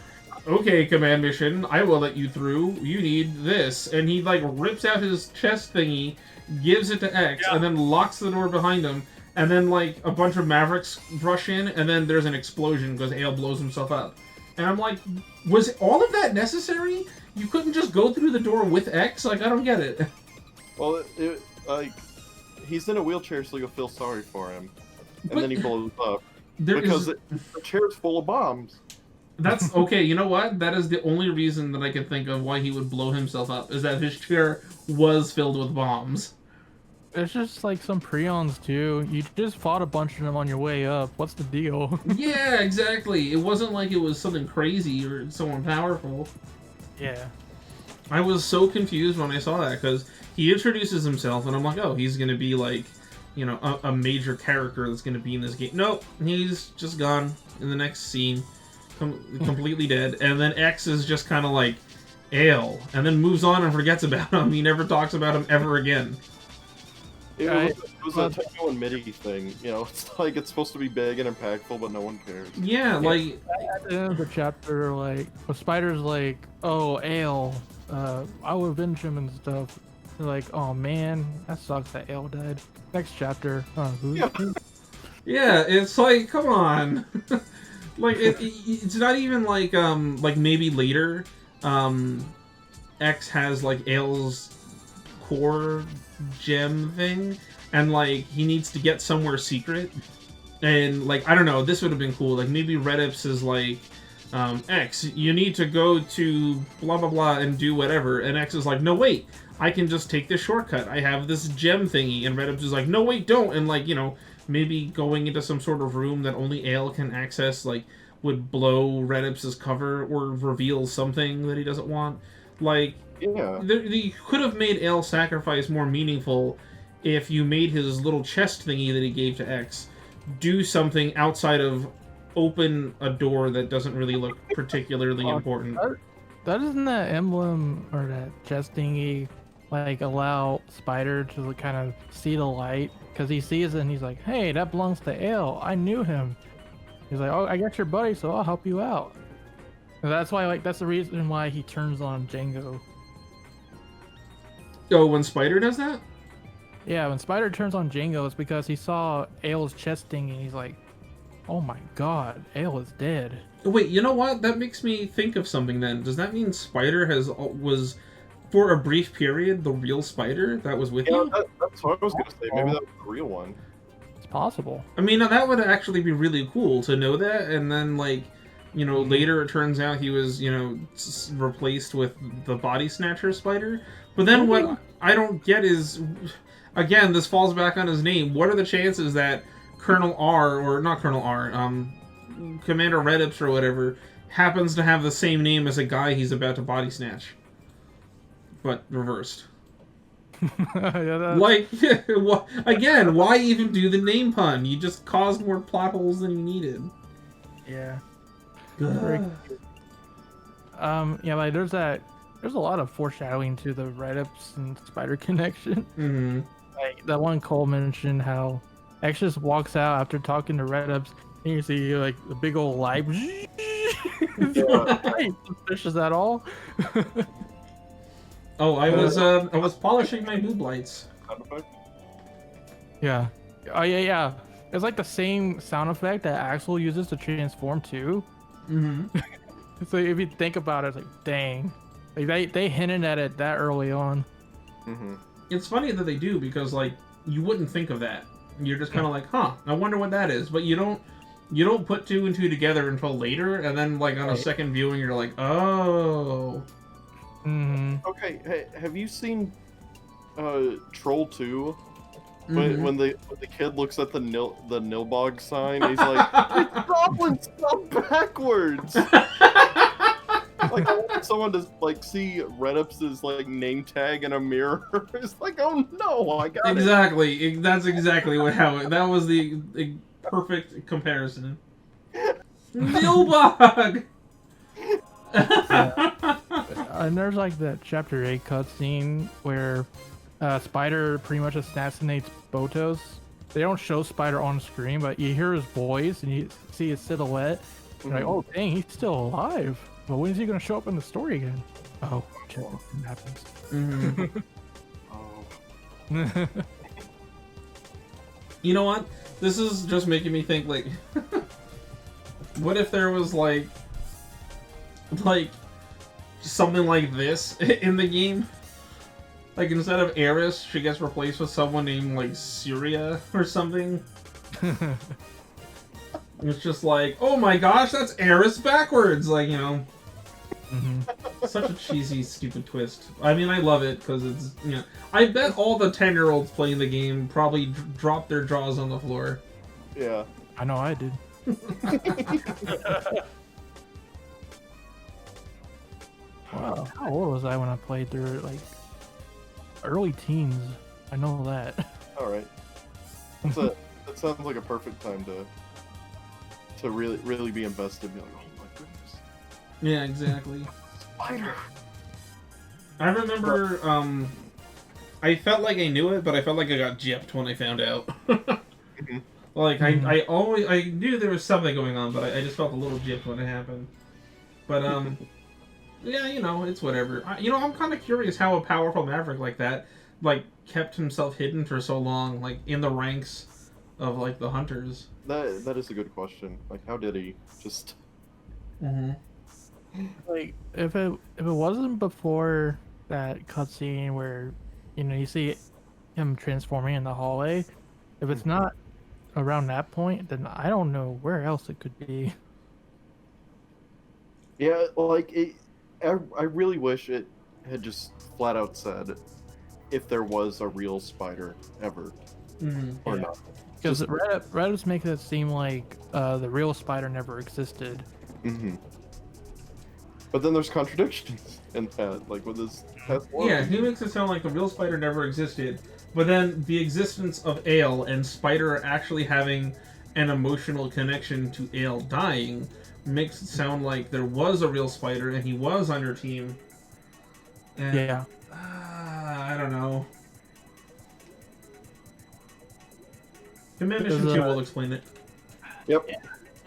okay, Command Mission, I will let you through. You need this. And he, like, rips out his chest thingy, gives it to X, and then locks the door behind him. And then, like, a bunch of Mavericks rush in, and then there's an explosion because Ale blows himself up. And I'm like, was all of that necessary? You couldn't just go through the door with X? Like, I don't get it. Well, he's in a wheelchair, so you'll feel sorry for him. And then he blows up. Because the chair's full of bombs. That's, okay, you know what? That is the only reason that I can think of why he would blow himself up, is that his chair was filled with bombs. There's just like some prions too. You just fought a bunch of them on your way up. What's the deal? Yeah, exactly. It wasn't like it was something crazy or someone powerful. Yeah. I was so confused when I saw that, because he introduces himself, and I'm like, oh, he's going to be like, a major character that's going to be in this game. Nope, he's just gone in the next scene. Completely dead. And then X is just kind of like, Ale, and then moves on and forgets about him. He never talks about him ever again. It was a Techno and MIDI thing, it's like it's supposed to be big and impactful, but no one cares. Yeah, like... At the end of the chapter, like, when Spider's like, oh, Ale, I will avenge him and stuff. They're like, oh man, that sucks that Ale died. Next chapter, Yeah, it's like, come on. Like, it's not even like, maybe later, X has, like, Ale's core gem thing, and like he needs to get somewhere secret, and like I don't know, this would have been cool. Like maybe Redips is like, X, you need to go to blah blah blah and do whatever, and X is like, no wait, I can just take this shortcut. I have this gem thingy, and Redips is like, no wait, don't, and like maybe going into some sort of room that only Ale can access, like would blow Redips's cover or reveal something that he doesn't want. Like. Yeah. They could have made Ale's sacrifice more meaningful if you made his little chest thingy that he gave to X do something outside of open a door that doesn't really look particularly important. Doesn't that emblem or that chest thingy like allow Spider to kind of see the light? Because he sees it and he's like, hey, that belongs to Ale. I knew him. He's like, oh, I got your buddy, so I'll help you out. And that's why, like, that's the reason why he turns on Django. Oh, when Spider does that? Yeah, when Spider turns on Django, it's because he saw Ale's chest thing and he's like, oh my god, Ale is dead. Wait, you know what? That makes me think of something then. Does that mean Spider was, for a brief period, the real Spider that was with you? That's what I was going to say. Maybe that was the real one. It's possible. I mean, that would actually be really cool to know that, and then, like, later it turns out he was, replaced with the Body Snatcher Spider. But then what I don't get is, again, this falls back on his name. What are the chances that Colonel R, or not Colonel R, Commander Redips or whatever happens to have the same name as a guy he's about to body snatch, but reversed. Yeah, Like, again, why even do the name pun? You just caused more plot holes than you needed. yeah. Yeah, like there's a lot of foreshadowing to the Redips and Spider connection. Mm-hmm. Like that one Cole mentioned how X just walks out after talking to Redips, and you see like the big old light. Ain't suspicious at all. Oh, I was polishing my boob lights. Yeah. Oh yeah. It's like the same sound effect that Axel uses to transform too. Mm-hmm. So if you think about it, it's like, dang. Like they hinted at it that early on. Mm-hmm. It's funny that they do, because like you wouldn't think of that. You're just kind of like, huh, I wonder what that is. But you don't put two and two together until later, and then like on a second viewing, you're like, oh. Mm-hmm. Okay, hey, have you seen Troll 2? Mm-hmm. When the kid looks at the Nilbog sign, he's like, "It's goblin spelled backwards." Like, I want someone to like see Redips's like name tag in a mirror. It's like, oh no, I got Exactly. That's exactly that was the perfect comparison. Nilbog. And there's like that Chapter 8 cutscene where Spider pretty much assassinates Botos. They don't show Spider on screen, but you hear his voice and you see his silhouette. You're like, oh dang, he's still alive. But when is he gonna show up in the story again? Oh, shit, it happens. Mm-hmm. Oh. You know what? This is just making me think, like, what if there was like something like this in the game? Like, instead of Eris, she gets replaced with someone named like Syria or something. It's just like, oh my gosh, that's Eris backwards, like, you know. Mm-hmm. Such a cheesy, stupid twist. I mean, I love it because it's, you know, I bet all the 10-year-olds playing the game probably dropped their jaws on the floor. Yeah. I know I did. Wow. How old was I when I played through it? Like early teens. I know that. All right. That sounds like a perfect time to really be invested. Be like, oh my goodness. Yeah, exactly. Spider. I remember, I felt like I knew it, but I felt like I got gypped when I found out. Mm-hmm. Like, I knew there was something going on, but I just felt a little gypped when it happened. But, yeah, you know, it's whatever. I'm kind of curious how a powerful Maverick like that, like, kept himself hidden for so long, like, in the ranks of, like, the hunters. That is a good question. Like, how did he just... Mm-hmm. Like if it wasn't before that cutscene where, you know, you see him transforming in the hallway, if it's not around that point, then I don't know where else it could be. Yeah, like, I really wish it had just flat out said if there was a real spider ever or not. Because Reddit's make it seem like the real spider never existed. Mm-hmm. But then there's contradictions in that, like with this test one. Yeah, he makes it sound like the real spider never existed, but then the existence of Ale and Spider actually having an emotional connection to Ale dying makes it sound like there was a real spider and he was on your team. And, Yeah. I don't know. Command Mission 2 will explain it. Yep.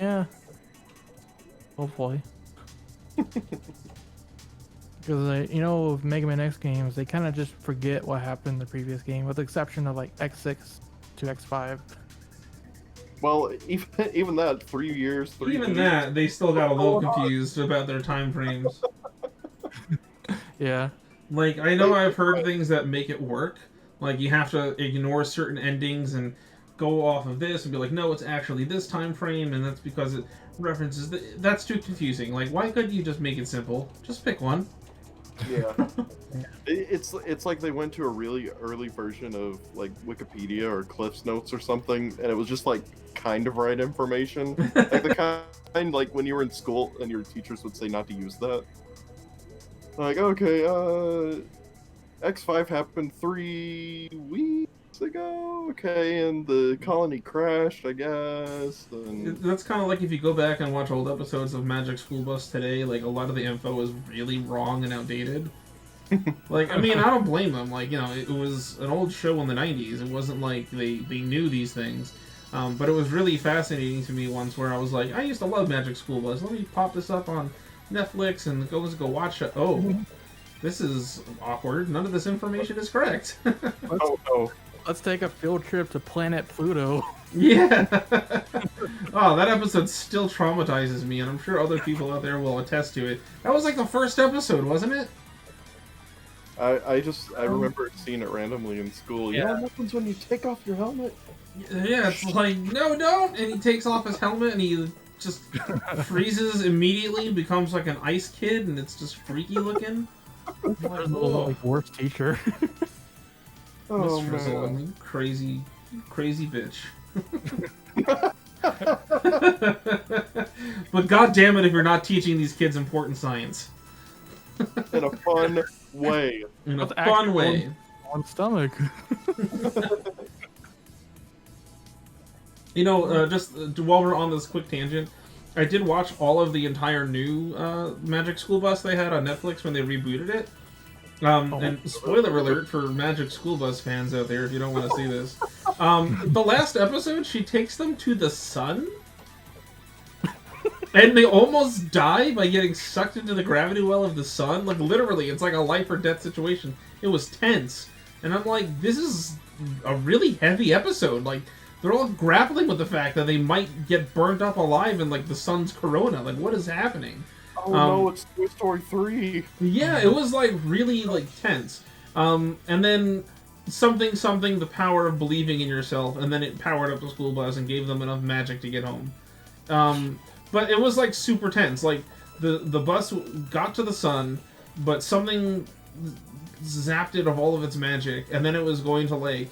Yeah. Hopefully. Because, you know, with Mega Man X games, they kind of just forget what happened in the previous game, with the exception of, like, X6 to X5. Well, even that, 3 years, Even that, they still got a little confused about their time frames. Yeah. Like, I know I've heard things that make it work. Like, you have to ignore certain endings and go off of this and be like, no, it's actually this time frame, and that's because it references... That's too confusing. Like, why couldn't you just make it simple? Just pick one. Yeah. It's like they went to a really early version of, like, Wikipedia or Cliff's Notes or something, and it was just, like, kind of right information. Like the kind like when you were in school and your teachers would say not to use that. Like, okay, X5 happened 3 weeks ago. Okay, and the colony crashed, I guess. And... That's kind of like if you go back and watch old episodes of Magic School Bus today, like a lot of the info is really wrong and outdated. Like, I mean, I don't blame them. Like, you know, it was an old show in the 90s. It wasn't like they knew these things. But it was really fascinating to me once where I was like, I used to love Magic School Bus. Let me pop this up on Netflix and go watch it. Oh, this is awkward. None of this information is correct. Let's take a field trip to planet Pluto. Yeah. Oh, that episode still traumatizes me, and I'm sure other people out there will attest to it. That was like the first episode, wasn't it? I remember seeing it randomly in school. Yeah. You know what happens when you take off your helmet? Yeah, it's like, no, don't! And he takes off his helmet and he just freezes immediately and becomes like an ice kid, and it's just freaky looking. Like, worst teacher. Oh, Miss Frizzle, man. you crazy bitch. But god damn it if you're not teaching these kids important science. In a fun way. In a With fun way. On stomach. You know, just while we're on this quick tangent, I did watch all of the entire new Magic School Bus they had on Netflix when they rebooted it. And spoiler alert for Magic School Bus fans out there if you don't want to see this. The last episode, she takes them to the sun. And they almost die by getting sucked into the gravity well of the sun. Like, literally, it's like a life or death situation. It was tense. And I'm like, this is a really heavy episode. Like, they're all grappling with the fact that they might get burned up alive in, like, the sun's corona. Like, what is happening? Oh no, it's Toy Story 3. Yeah, it was, like, really, like, tense. And then something, the power of believing in yourself, and then it powered up the school bus and gave them enough magic to get home. But it was, like, super tense. Like, the bus got to the sun, but something zapped it of all of its magic, and then it was going to, like...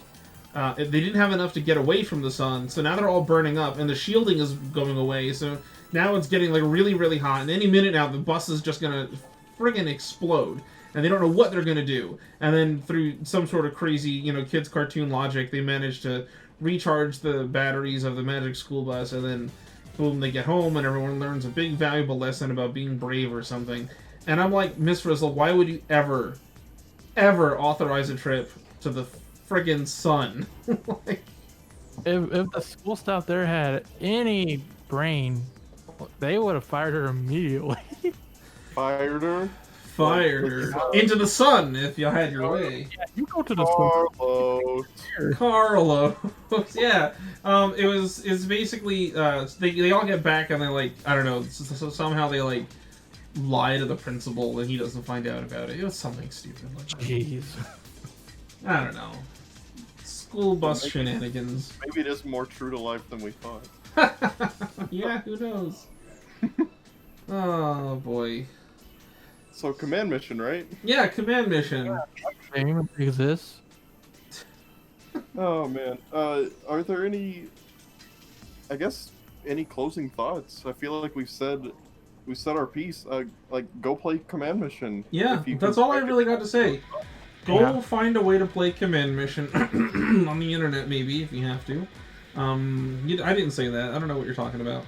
they didn't have enough to get away from the sun, so now they're all burning up, and the shielding is going away, so now it's getting, like, really, really hot, and any minute now the bus is just gonna friggin' explode, and they don't know what they're gonna do. And then through some sort of crazy, you know, kids' cartoon logic, they manage to recharge the batteries of the Magic School Bus, and then boom, they get home, and everyone learns a big, valuable lesson about being brave or something. And I'm like, Miss Frizzle, why would you ever authorize a trip to the friggin' sun? Like, If the school staff there had any brain, they would have fired her immediately. Fired her? Fired her into the sun if you had your way. Yeah, you go to the school. Carlos. Carlos. Yeah. It's basically they all get back and they, like, I don't know, so somehow they, like, lie to the principal and he doesn't find out about it. It was something stupid like that. Jeez. I don't know. School bus shenanigans. Maybe it is more true to life than we thought. Yeah, who knows? Oh boy. So command mission, right? Yeah, command mission. Game exists. Oh man. Are there any? I guess any closing thoughts? I feel like we said our piece. Like go play command mission. Yeah, if you that's can all I find really it. got to say. Go find a way to play command mission on the internet, maybe if you have to. I didn't say that. I don't know what you're talking about.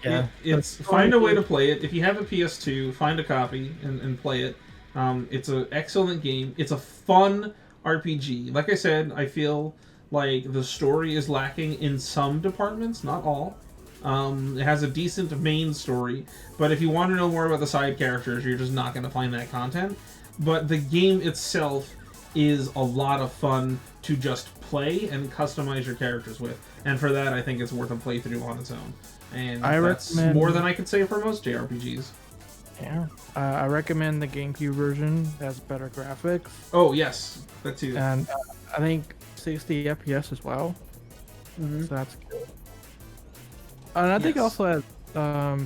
Yeah. It's find a way to play it. If you have a PS2, find a copy and play it. It's an excellent game. It's a fun RPG. Like I said, I feel like the story is lacking in some departments, not all. It has a decent main story, but if you want to know more about the side characters, you're just not going to find that content. But the game itself is a lot of fun to just play and customize your characters with. And for that, I think it's worth a playthrough on its own. And that's more than I could say for most JRPGs. Yeah. I recommend the GameCube version. It has better graphics. Oh, yes. That too. And I think 60 FPS as well. Mm-hmm. So that's good. And I think it also has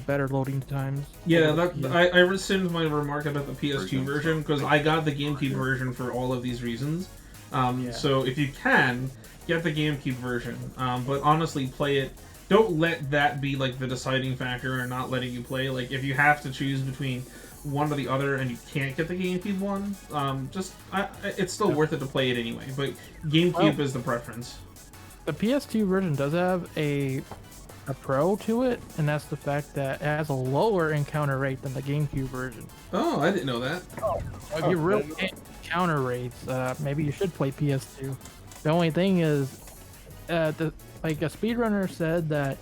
better loading times. Yeah, I rescind my remark about the PS2 version because I got the GameCube version for all of these reasons. So if you can, get the GameCube version. But honestly, play it. Don't let that be like the deciding factor in not letting you play. Like, if you have to choose between one or the other and you can't get the GameCube one, it's still worth it to play it anyway. But GameCube is the preference. The PS2 version does have a pro to it, and that's the fact that it has a lower encounter rate than the GameCube version. Oh, I didn't know that. If you really hate encounter rates, maybe you should play PS2. The only thing is, like a speedrunner said that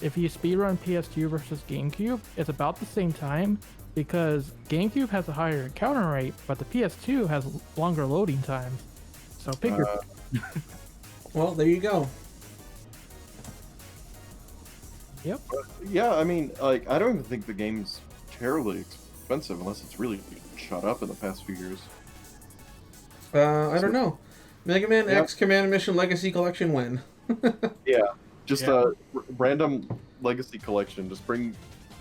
if you speedrun PS2 versus GameCube, it's about the same time because GameCube has a higher encounter rate, but the PS2 has longer loading times. So pick your. Well, there you go. Yep. Yeah, I mean, like, I don't even think the game's terribly expensive unless it's really shot up in the past few years. I don't know. Mega Man X Command Mission Legacy Collection when? Yeah, just a random Legacy Collection. Just bring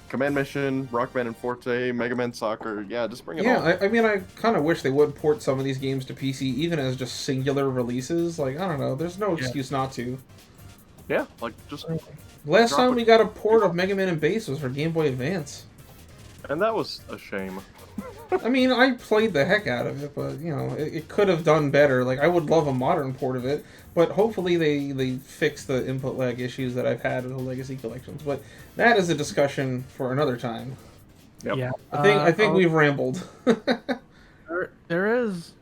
Command Mission, Rock Band and Forte, Mega Man Soccer. Yeah, just bring it all. I mean, I kind of wish they would port some of these games to PC, even as just singular releases. Like, I don't know, there's no excuse not to. Yeah, like, just... Last time we got a port of Mega Man and Bass was for Game Boy Advance. And that was a shame. I mean, I played the heck out of it, but, you know, it could have done better. Like, I would love a modern port of it, but hopefully they fix the input lag issues that I've had with the Legacy collections. But that is a discussion for another time. Yep. Yeah. I think we've rambled. There's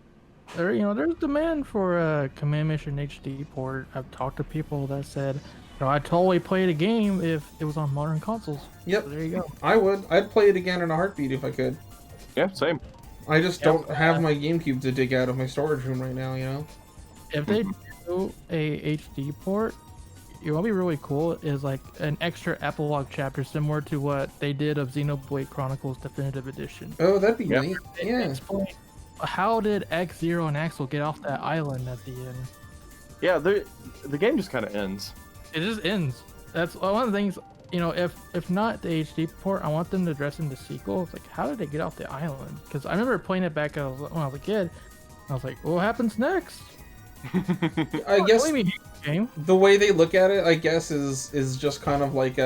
demand for a Command Mission HD port. I've talked to people that said, I'd totally play the game if it was on modern consoles. Yep. So there you go. I would. I'd play it again in a heartbeat if I could. Yeah, same. I just don't have my GameCube to dig out of my storage room right now, you know? If they do a HD port, what would be really cool is like an extra epilogue chapter similar to what they did of Xenoblade Chronicles Definitive Edition. Oh, that'd be neat. Yeah. Explain how did X-Zero and Axel get off that island at the end? Yeah, the game just kind of ends. It just ends. That's one of the things, if not the HD port, I want them to address in the sequel. It's like, how did they get off the island? Because I remember playing it back when I was a kid. I was like, what happens next? I guess the way they look at it, I guess, is just kind of like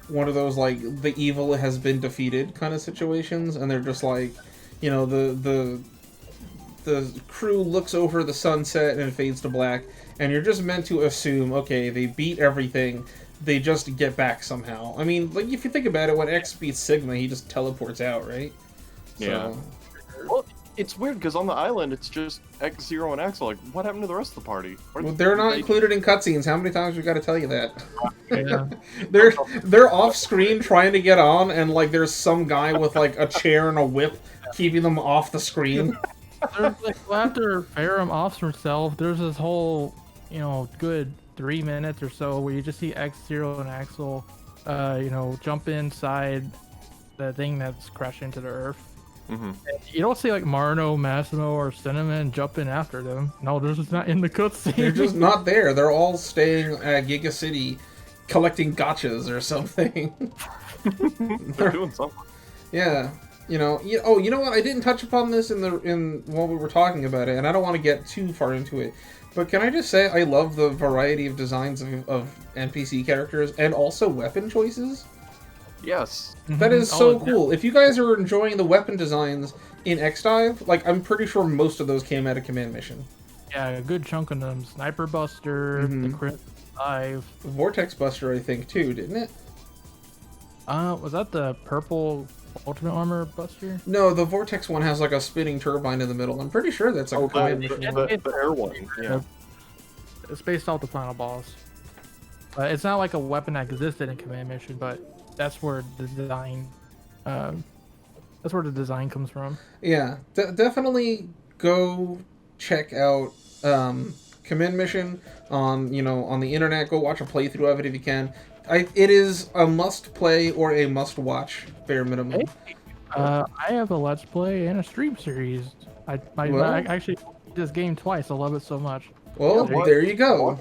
one of those, like, the evil has been defeated kind of situations. And they're just like, the crew looks over the sunset and it fades to black. And you're just meant to assume, okay, they beat everything, they just get back somehow. I mean, like, if you think about it, when X beats Sigma, he just teleports out, right? Yeah. So... Well, it's weird, because on the island, it's just X-Zero and Axel. Like, what happened to the rest of the party? Well, they're not included in cutscenes. How many times we got to tell you that? Yeah. They're off-screen trying to get on, and, like, there's some guy with, like, a chair and a whip keeping them off the screen. There's, like, after Ferrum offs himself, there's this whole... good 3 minutes or so where you just see X-Zero and Axel, jump inside the thing that's crashed into the Earth. Mm-hmm. You don't see, like, Marno, Massimo, or Cinnamon jump in after them. No, they're just not in the cutscene. They're just not there. They're all staying at Giga City collecting gotchas or something. They're doing something. Yeah. You know what? I didn't touch upon this in while we were talking about it, and I don't want to get too far into it. But can I just say I love the variety of designs of NPC characters and also weapon choices? Yes. That is so cool. If you guys are enjoying the weapon designs in X-Dive, like, I'm pretty sure most of those came out of Command Mission. Yeah, a good chunk of them. Sniper Buster, the Crimson Dive. Vortex Buster, I think, too, didn't it? Was that the purple Ultimate Armor Buster? No, the Vortex one has, like, a spinning turbine in the middle. I'm pretty sure that's like a Command Mission. The air one, yeah. It's based off the final boss. It's not like a weapon that existed in Command Mission, but that's where the design... that's where the design comes from. Yeah, definitely go check out Command Mission on the internet. Go watch a playthrough of it if you can. It is a must-play or a must-watch, bare minimum. Hey, I have a Let's Play and a stream series. I actually played this game twice. I love it so much. Well, there you go.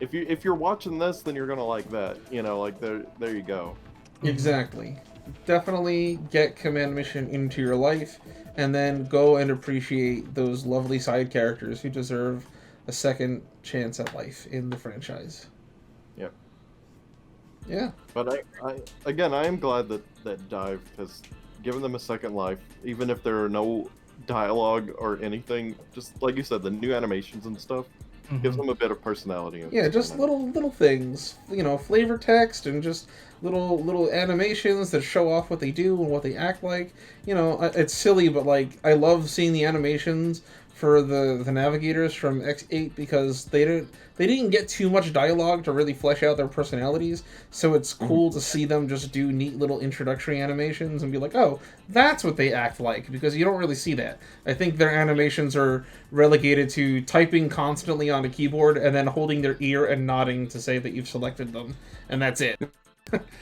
If you're watching this, then you're gonna like that. There you go. Exactly. Definitely get Command Mission into your life, and then go and appreciate those lovely side characters who deserve a second chance at life in the franchise. Yep. Yeah. But I am glad that Dive has given them a second life, even if there are no dialogue or anything. Just like you said, the new animations and stuff gives them a bit of personality. Yeah, just little things, you know, flavor text and just little animations that show off what they do and what they act like. You know, it's silly, but like I love seeing the animations for the navigators from X8 because they didn't get too much dialogue to really flesh out their personalities, so it's cool to see them just do neat little introductory animations and be like, oh, that's what they act like, because you don't really see that. I think their animations are relegated to typing constantly on a keyboard and then holding their ear and nodding to say that you've selected them, and that's it.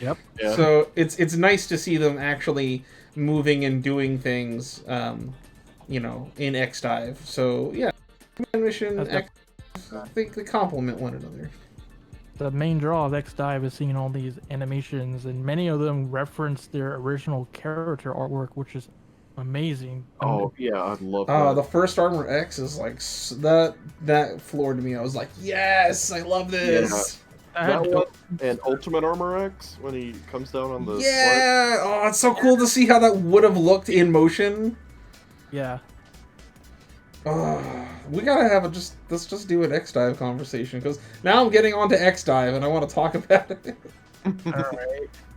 Yep. Yeah. So it's nice to see them actually moving and doing things, you know, in X-Dive. So yeah, Command Mission X, I think they complement one another. The main draw of X-Dive is seeing all these animations, and many of them reference their original character artwork, which is amazing. Oh yeah, I love that. The first Armor X is like that floored me. I was like, yes, I love this. That one and Ultimate Armor X when he comes down on the yeah. Oh, it's so cool to see how that would have looked in motion. Yeah. We gotta have let's just do an X-Dive conversation, because now I'm getting onto X-Dive and I want to talk about it.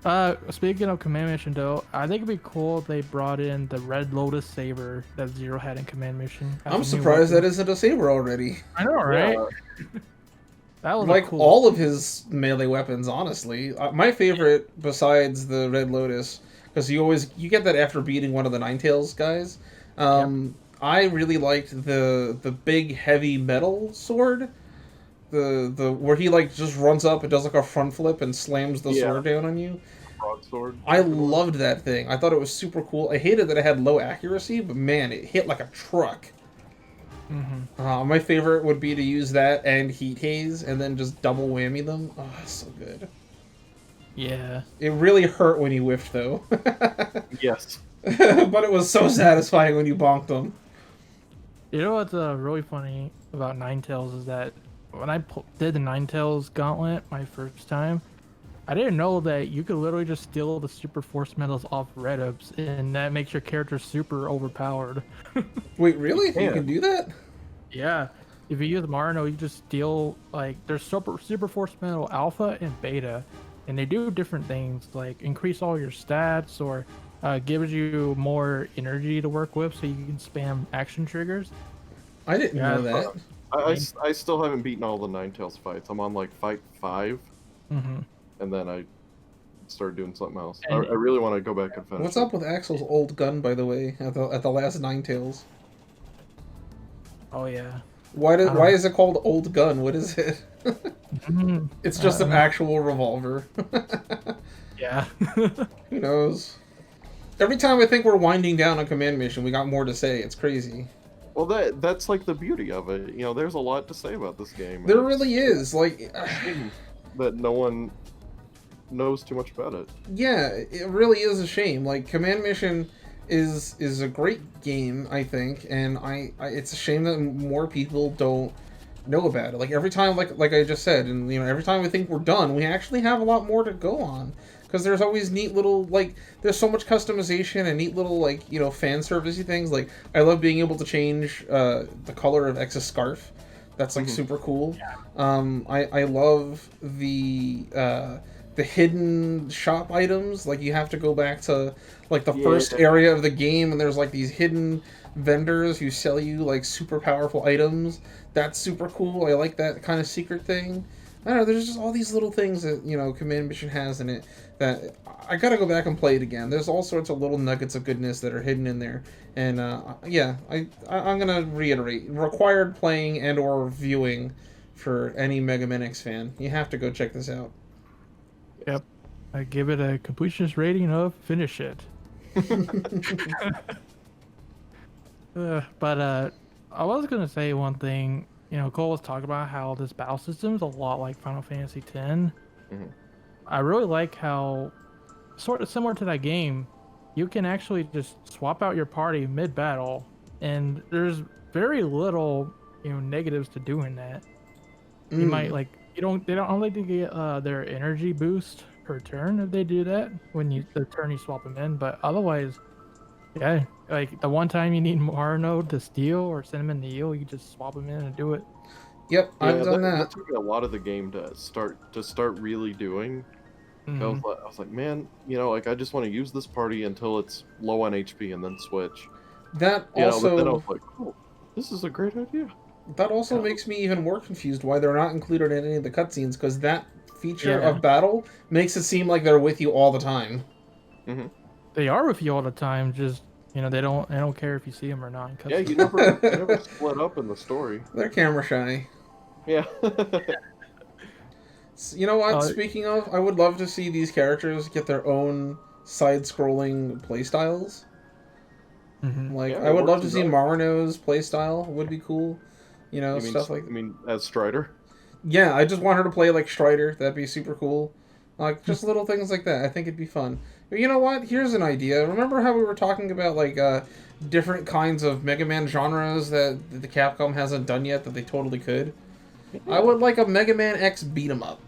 Alright. Speaking of Command Mission though, I think it'd be cool if they brought in the red Lotus Saber that Zero had in Command Mission. I'm surprised that isn't a saber already. I know, right? Yeah. That was like cool. all of his melee weapons, honestly. My favorite, besides the red Lotus, because you get that after beating one of the Ninetales guys. I really liked the big heavy metal sword, the where he like just runs up and does like a front flip and slams the sword down on you. Broadsword. I loved that thing. I thought it was super cool. I hated that it had low accuracy, but man, it hit like a truck. My favorite would be to use that and Heat Haze and then just double whammy them. Oh, so good. Yeah. It really hurt when you whiffed though. Yes. But it was so satisfying when you bonked them. You know what's really funny about Ninetales is that when I did the Ninetales gauntlet my first time, I didn't know that you could literally just steal the super force medals off Reddits, and that makes your character super overpowered. Wait, really? You can do that? Yeah. If you use Marno, you just steal, like, there's super force medal alpha and beta, and they do different things, like increase all your stats or gives you more energy to work with so you can spam action triggers. I didn't know that. I still haven't beaten all the Ninetales fights. I'm on like fight 5. And then I started doing something else. I really want to go back and finish. What's up with Axel's old gun, by the way, at the last Ninetales? Oh yeah. Why is it called old gun? What is it? It's just an actual revolver. Yeah. Who knows? Every time I think we're winding down a Command Mission, we got more to say. It's crazy. Well, that's like the beauty of it. You know, there's a lot to say about this game. There really is. Like that no one knows too much about it. Yeah, it really is a shame. Like Command Mission is a great game, I think, and it's a shame that more people don't know about it. Like every time, like I just said, and you know, every time we think we're done, we actually have a lot more to go on. Because there's always neat little, like, there's so much customization and neat little, like, you know, fan servicey things. Like, I love being able to change the color of X's scarf. That's, like, super cool. Yeah. I love the hidden shop items. Like, you have to go back to, like, the first area of the game, and there's, like, these hidden vendors who sell you, like, super powerful items. That's super cool. I like that kind of secret thing. I don't know, there's just all these little things that, you know, Command Mission has in it that I gotta go back and play it again. There's all sorts of little nuggets of goodness that are hidden in there. And, yeah, I'm gonna reiterate. Required playing and or viewing for any Mega Man X fan. You have to go check this out. Yep. I give it a completionist rating of finish it. But I was gonna say one thing. You know, Cole was talking about how this battle system is a lot like Final Fantasy X. I really like how, sort of similar to that game, you can actually just swap out your party mid-battle, and there's very little negatives to doing that. You might like they don't like to get their energy boost per turn if they do that when the turn you swap them in, but otherwise, yeah, like the one time you need Marno to steal or send him in the heal, you just swap him in and do it. Yep, I've done that. That took me a lot of the game to start really doing. Mhm. I was like, man, like I just want to use this party until it's low on HP and then switch. That But then I also was like, cool, this is a great idea. makes me even more confused why they're not included in any of the cutscenes, because that feature Yeah. of battle makes it seem like they're with you all the time. Mm-hmm. They are with you all the time. Just they don't care if you see them or not. Yeah, you never split up in the story. They're camera shy. Yeah. You know what? Speaking of, I would love to see these characters get their own side-scrolling playstyles. Mhm. Like, Yeah, I it would love works to see well. Marino's playstyle. Would be cool. Stuff like. I mean, as Strider. Yeah, I just want her to play like Strider. That'd be super cool. Like, just little things like that. I think it'd be fun. But you know what? Here's an idea. Remember how we were talking about, like, different kinds of Mega Man genres that the Capcom hasn't done yet that they totally could? Yeah. I would like a Mega Man X beat 'em up.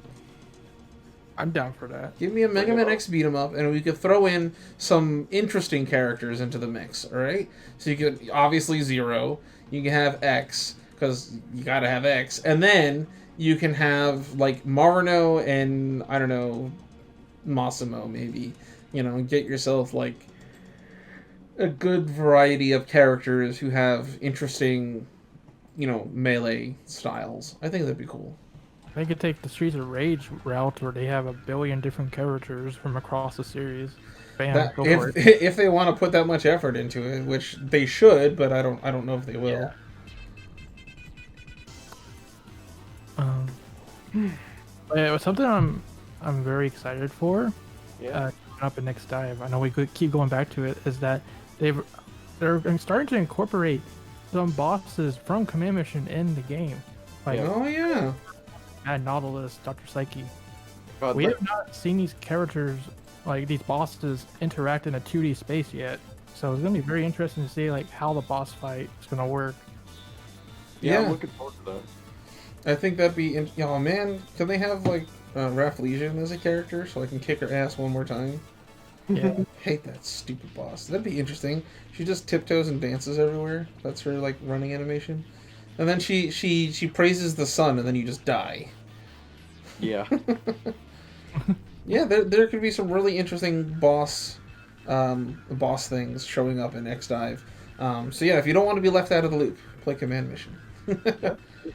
I'm down for that. Give me a Mega Man X beat 'em up, and we could throw in some interesting characters into the mix, alright? So you could, obviously, Zero. You can have X, because you gotta have X. And then you can have, like, Marino and, I don't know, Massimo, maybe. Get yourself, like, a good variety of characters who have interesting, melee styles. I think that'd be cool. They could take the Streets of Rage route where they have a billion different characters from across the series. Bam, go for it. If they want to put that much effort into it, which they should, but I don't know if they will. Yeah, something I'm very excited for. Yeah. Coming up in next dive. I know we could keep going back to it. Is that they're starting to incorporate some bosses from Command Mission in the game. Like, Oh yeah. Mad Nautilus, Dr. Psyche. God, We have not seen these characters, like these bosses, interact in a 2D space yet. So it's gonna be very interesting to see like how the boss fight is gonna work. yeah, Yeah. I'm looking forward to that. I think that'd be. Oh man, can they have like Raph Legion as a character so I can kick her ass one more time? Yeah. Hate that stupid boss. That'd be interesting. She just tiptoes and dances everywhere. That's her like running animation. And then she praises the sun, and then you just die. Yeah. Yeah, there could be some really interesting boss things showing up in X Dive. So yeah, if you don't want to be left out of the loop, play Command Mission.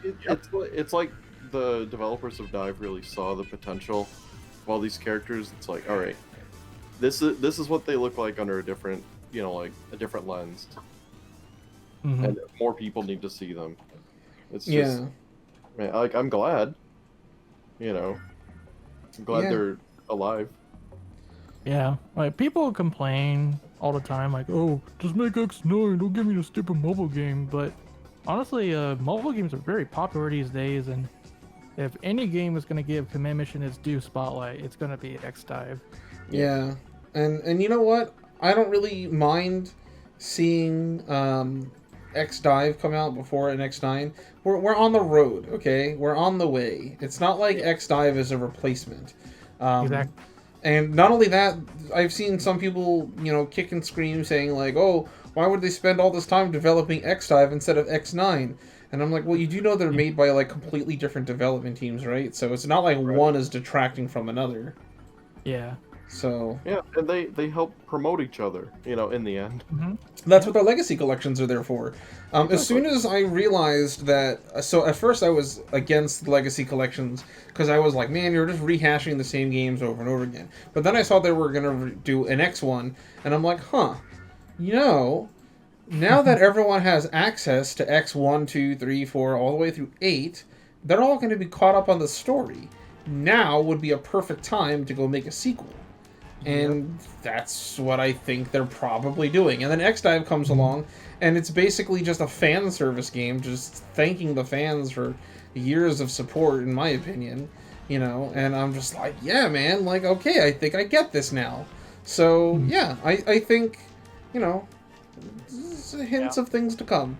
It's like the developers of Dive really saw the potential of all these characters. It's like, all right, this is what they look like under a different, like a different lens, Mhm. and more people need to see them. It's just, man, like I'm glad, I'm glad Yeah. they're alive. Yeah, like people complain all the time, like, "Oh, just make X9, don't give me a stupid mobile game." But honestly, mobile games are very popular these days, and if any game is gonna give Command Mission its due spotlight, it's gonna be X Dive. Yeah, and you know what? I don't really mind seeing X Dive come out before an X9. We're on the road, okay? We're on the way. It's not like X Dive is a replacement. Exactly. And not only that, I've seen some people, kick and scream saying like, "Oh, why would they spend all this time developing X Dive instead of X9?" And I'm like, well, you do know they're made by like completely different development teams, right? So it's not like one is detracting from another. Yeah. So Yeah, and they help promote each other, in the end. Mm-hmm. that's what the legacy collections are there for. As soon as I realized that, so at first I was against the legacy collections because I was like, man, you're just rehashing the same games over and over again. But then I saw they were gonna do an X1, and I'm like, huh, now that everyone has access to X1, 2, 3, 4, all the way through 8, they're all going to be caught up on the story. Now would be a perfect time to go make a sequel. And that's what I think they're probably doing. And then X-Dive comes along, and it's basically just a fan service game, just thanking the fans for years of support, in my opinion. And I'm just like, yeah, man, like, okay, I think I get this now. So, yeah, I think, hints of things to come.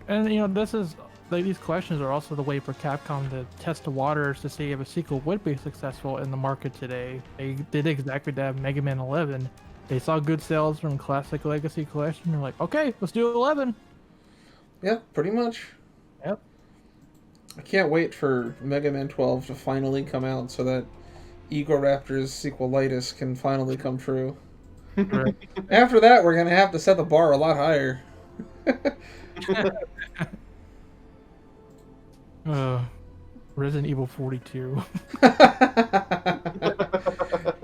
And this is these questions are also the way for Capcom to test the waters to see if a sequel would be successful in the market today. They did exactly that. Mega Man 11. They saw good sales from Classic Legacy Collection. They're like, okay, let's do 11. Yeah, pretty much. Yep. I can't wait for Mega Man 12 to finally come out so that Egoraptor's sequelitis can finally come true. Right. After that, we're going to have to set the bar a lot higher. Resident Evil 42.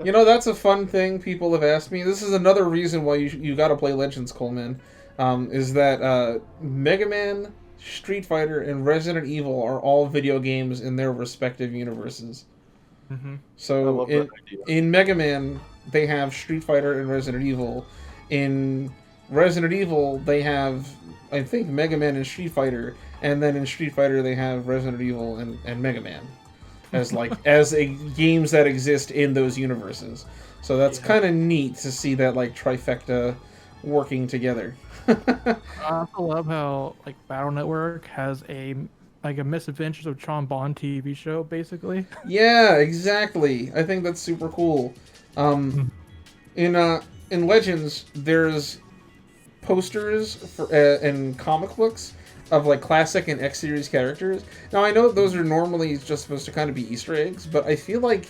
You know, that's a fun thing people have asked me. This is another reason why you got to play Legends, Coleman. Is that Mega Man, Street Fighter, and Resident Evil are all video games in their respective universes. Mm-hmm. So in Mega Man, they have Street Fighter and Resident Evil. In Resident Evil, they have, I think, Mega Man and Street Fighter. And then in Street Fighter, they have Resident Evil and Mega Man as games that exist in those universes. So that's kind of neat to see that like trifecta working together. I also love how like Battle Network has a Misadventures of Tron Bond TV show, basically. Yeah, exactly. I think that's super cool. In Legends, there's posters for and comic books of like classic and X series characters. Now I know those are normally just supposed to kind of be Easter eggs, but I feel like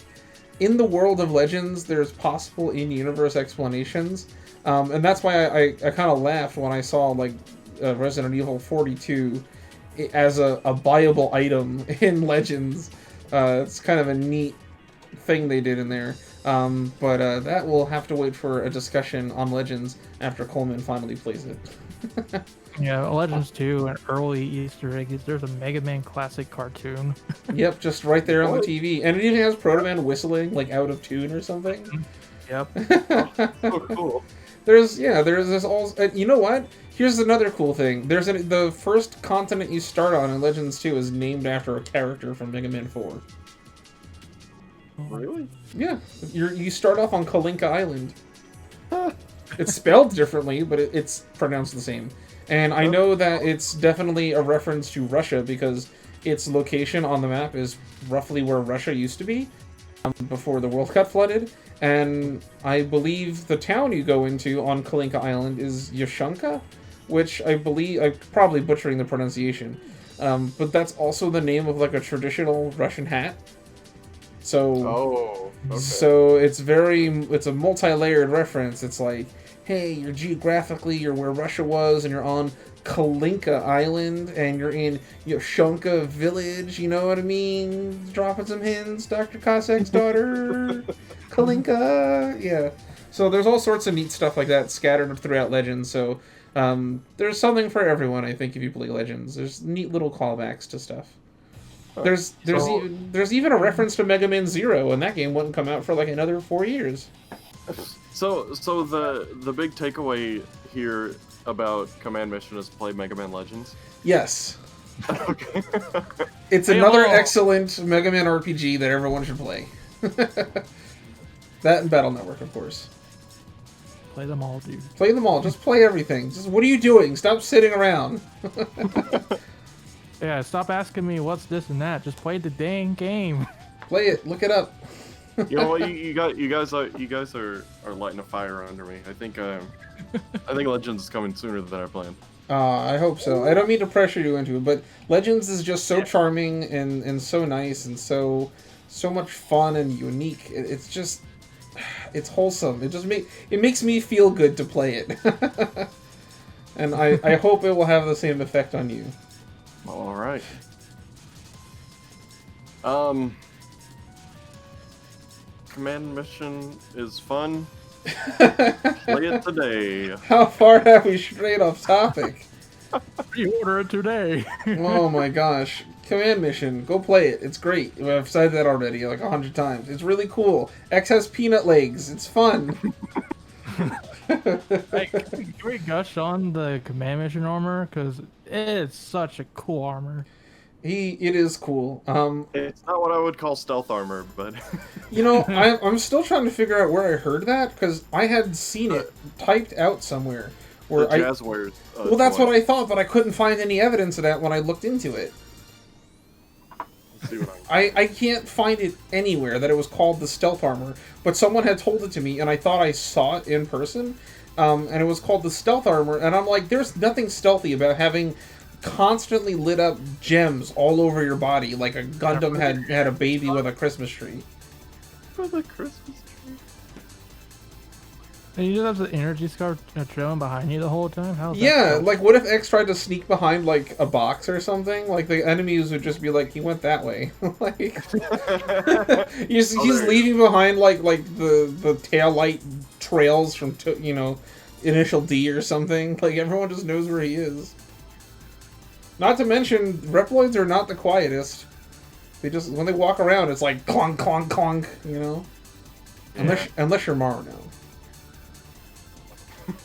in the world of Legends, there's possible in-universe explanations, and that's why I kind of laughed when I saw like Resident Evil 42 as a buyable item in Legends. It's kind of a neat thing they did in there. But that will have to wait for a discussion on Legends after Coleman finally plays it. Yeah, Legends 2, an early Easter egg is there's a Mega Man classic cartoon. Yep, just right there on the TV. And it even has Proto Man whistling, like out of tune or something. Yep. Oh, cool. There's this all... you know what? Here's another cool thing. The first continent you start on in Legends 2 is named after a character from Mega Man 4. Really? Yeah. You start off on Kalinka Island. It's spelled differently, but it's pronounced the same. And I know that it's definitely a reference to Russia because its location on the map is roughly where Russia used to be before the world got flooded. And I believe the town you go into on Kalinka Island is Yashunka, which I believe... I'm probably butchering the pronunciation. But that's also the name of like a traditional Russian hat. So, so it's a multi-layered reference. It's like, hey, you're where Russia was, and you're on Kalinka Island, and you're in Yoshonka Village, you know what I mean? Dropping some hints, Dr. Cossack's daughter, Kalinka, yeah. So there's all sorts of neat stuff like that scattered throughout Legends, so there's something for everyone, I think, if you play Legends. There's neat little callbacks to stuff. There's even a reference to Mega Man Zero, and that game wouldn't come out for like another 4 years. So the big takeaway here about Command Mission is play Mega Man Legends? Yes. Okay. It's another excellent Mega Man RPG that everyone should play. That and Battle Network, of course. Play them all, dude. Play them all. Just play everything. Just what are you doing? Stop sitting around. Yeah, stop asking me what's this and that. Just play the dang game. Play it. Look it up. You know what? You guys are lighting a fire under me. I think Legends is coming sooner than I planned. I hope so. I don't mean to pressure you into it, but Legends is just so charming and so nice and so much fun and unique. It's just it's wholesome. It makes me feel good to play it. And I hope it will have the same effect on you. All right. Command Mission is fun. Play it today. How far have we strayed off topic? Pre-order it today. Oh my gosh. Command Mission. Go play it. It's great. I've said that already like 100 times. It's really cool. X has peanut legs. It's fun. Hey, can we gush on the Command Mission armor? Because it's such a cool armor. It is cool. It's not what I would call stealth armor, but... You know, I'm still trying to figure out where I heard that, because I had seen it typed out somewhere, Where The Jazzwares. well, that's toy. what I thought, but I couldn't find any evidence of that when I looked into it. Let's see what I I can't find it anywhere that it was called the stealth armor, but someone had told it to me, and I thought I saw it in person, and it was called the stealth armor, and I'm like, there's nothing stealthy about having constantly lit up gems all over your body, like a Gundam had a baby with a Christmas tree. for the Christmas tree. And you just have the energy scarf trailing behind you the whole time? How's that Yeah, cool? like what if X tried to sneak behind like a box or something? Like the enemies would just be like, he went that way. Like he's leaving behind like the tail light trails from Initial D or something. Like everyone just knows where he is. Not to mention, Reploids are not the quietest. They just when they walk around, it's like clonk clonk clonk. Yeah. Unless you're Marno.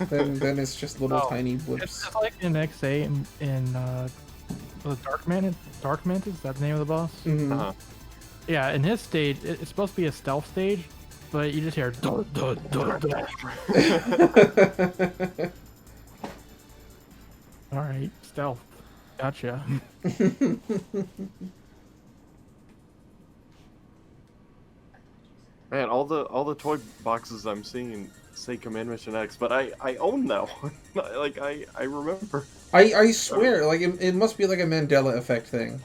then it's just little tiny blips. It's just like in XA in was it Dark Mantis? Dark Mantis? Is that the name of the boss? Mhm. Uh-huh. Yeah, in his stage, it's supposed to be a stealth stage, but you just hear dun, dun, dun, dun. Alright, stealth. Gotcha. Man, all the toy boxes I'm seeing say Command Mission X, but I own that one. Like I remember. I swear, like it must be like a Mandela effect thing.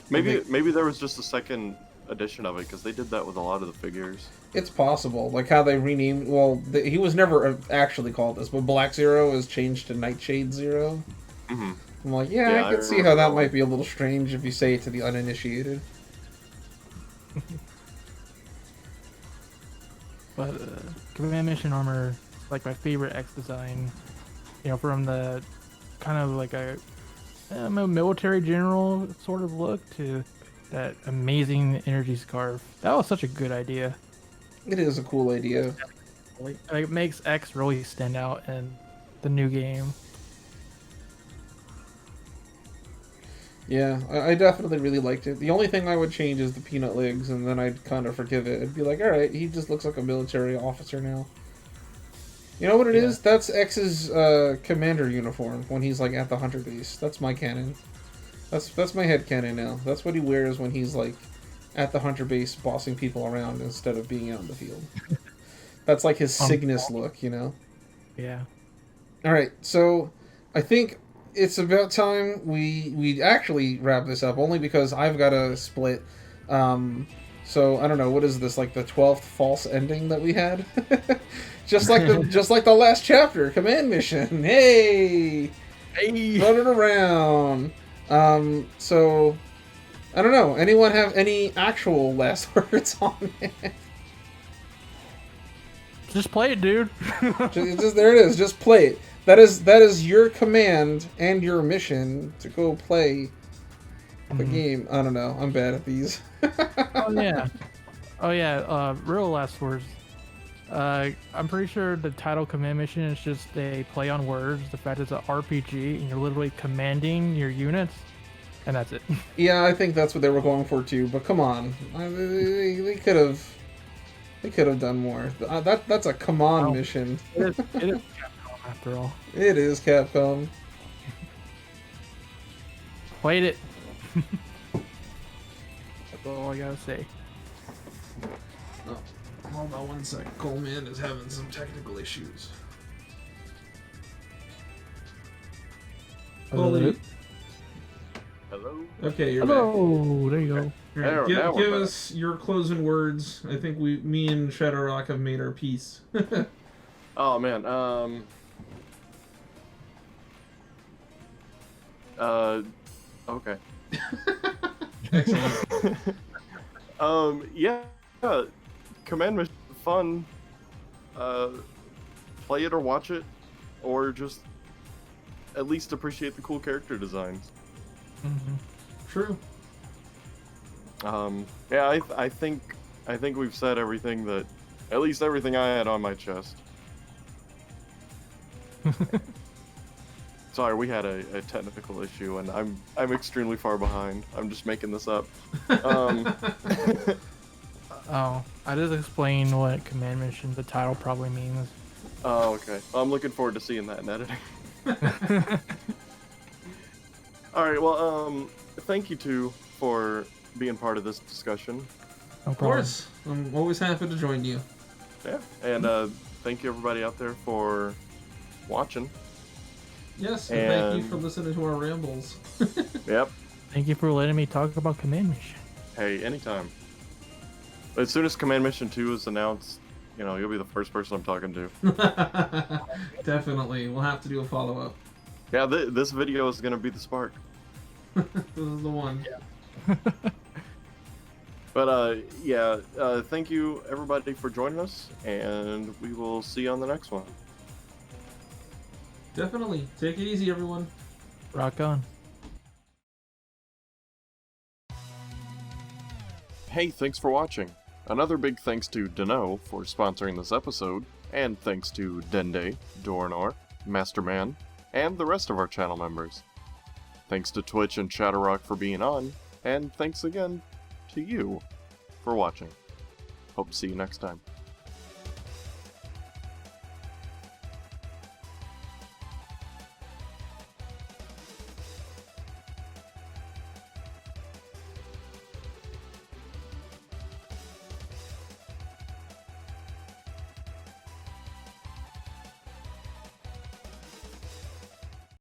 Maybe there was just a second edition of it because they did that with a lot of the figures. It's possible, like how they renamed. Well, he was never actually called this, but Black Zero is changed to Nightshade Zero. Mm-hmm. I'm like, Yeah, I can see how that might be a little strange if you say it to the uninitiated. But Command Mission Armor is like my favorite X design. From the kind of like a military general sort of look to that amazing energy scarf. That was such a good idea. It is a cool idea. Like, it makes X really stand out in the new game. Yeah, I definitely really liked it. The only thing I would change is the peanut legs, and then I'd kind of forgive it. I'd be like, alright, he just looks like a military officer now. You know what it is? That's X's commander uniform when he's like at the hunter base. That's my canon. That's my head canon now. That's what he wears when he's like at the hunter base bossing people around instead of being out in the field. That's like his Cygnus look, Yeah. Alright, so I think it's about time we actually wrap this up, only because I've got to split. So I don't know, what is this, like the 12th false ending that we had? just like the last chapter, Command Mission. Hey, run it around. So I don't know. Anyone have any actual last words on it? Just play it, dude. just there it is. Just play it. That is your command and your mission to go play the game. I don't know. I'm bad at these. Oh yeah. Real last words. I'm pretty sure the title Command Mission is just a play on words. The fact it's an RPG and you're literally commanding your units, and that's it. Yeah, I think that's what they were going for too. But come on, they could have done more. That's a command mission. It is Capcom after all. It is Capcom. Played it. That's all I gotta say. Oh, hold on one sec. Coleman is having some technical issues. Hello. Okay, you're back. Hello. There you go. Right, Now we're give back. us your closing words. I think me and ShadowRock have made our peace. Oh man. Okay. Excellent. Yeah. Command Mission fun. Play it or watch it, or just at least appreciate the cool character designs. True. Yeah, I think we've said everything that, at least everything I had on my chest. Sorry, we had a technical issue, and I'm extremely far behind. I'm just making this up. Oh, I just explained what Command Mission, the title probably means. Oh, okay. Well, I'm looking forward to seeing that in editing. All right. Well, thank you two for being part of this discussion. No Of problem. course, I'm always happy to join you. Yeah, and thank you everybody out there for watching. Yes, and thank you And- for listening to our rambles. Yep. Thank you for letting me talk about Command Mission. Hey, anytime. As soon as Command Mission 2 is announced, you know, you'll be the first person I'm talking to. Definitely, we'll have to do a follow-up. Yeah, this video is gonna be the spark. This is the one. But yeah, thank you everybody for joining us, and we will see you on the next one. Definitely. Take it easy, everyone. Rock on. Hey, thanks for watching. Another big thanks to Dano for sponsoring this episode, and thanks to Dende, Dornor, Masterman, and the rest of our channel members. Thanks to Twitch and ShadowRock for being on, and thanks again to you for watching. Hope to see you next time.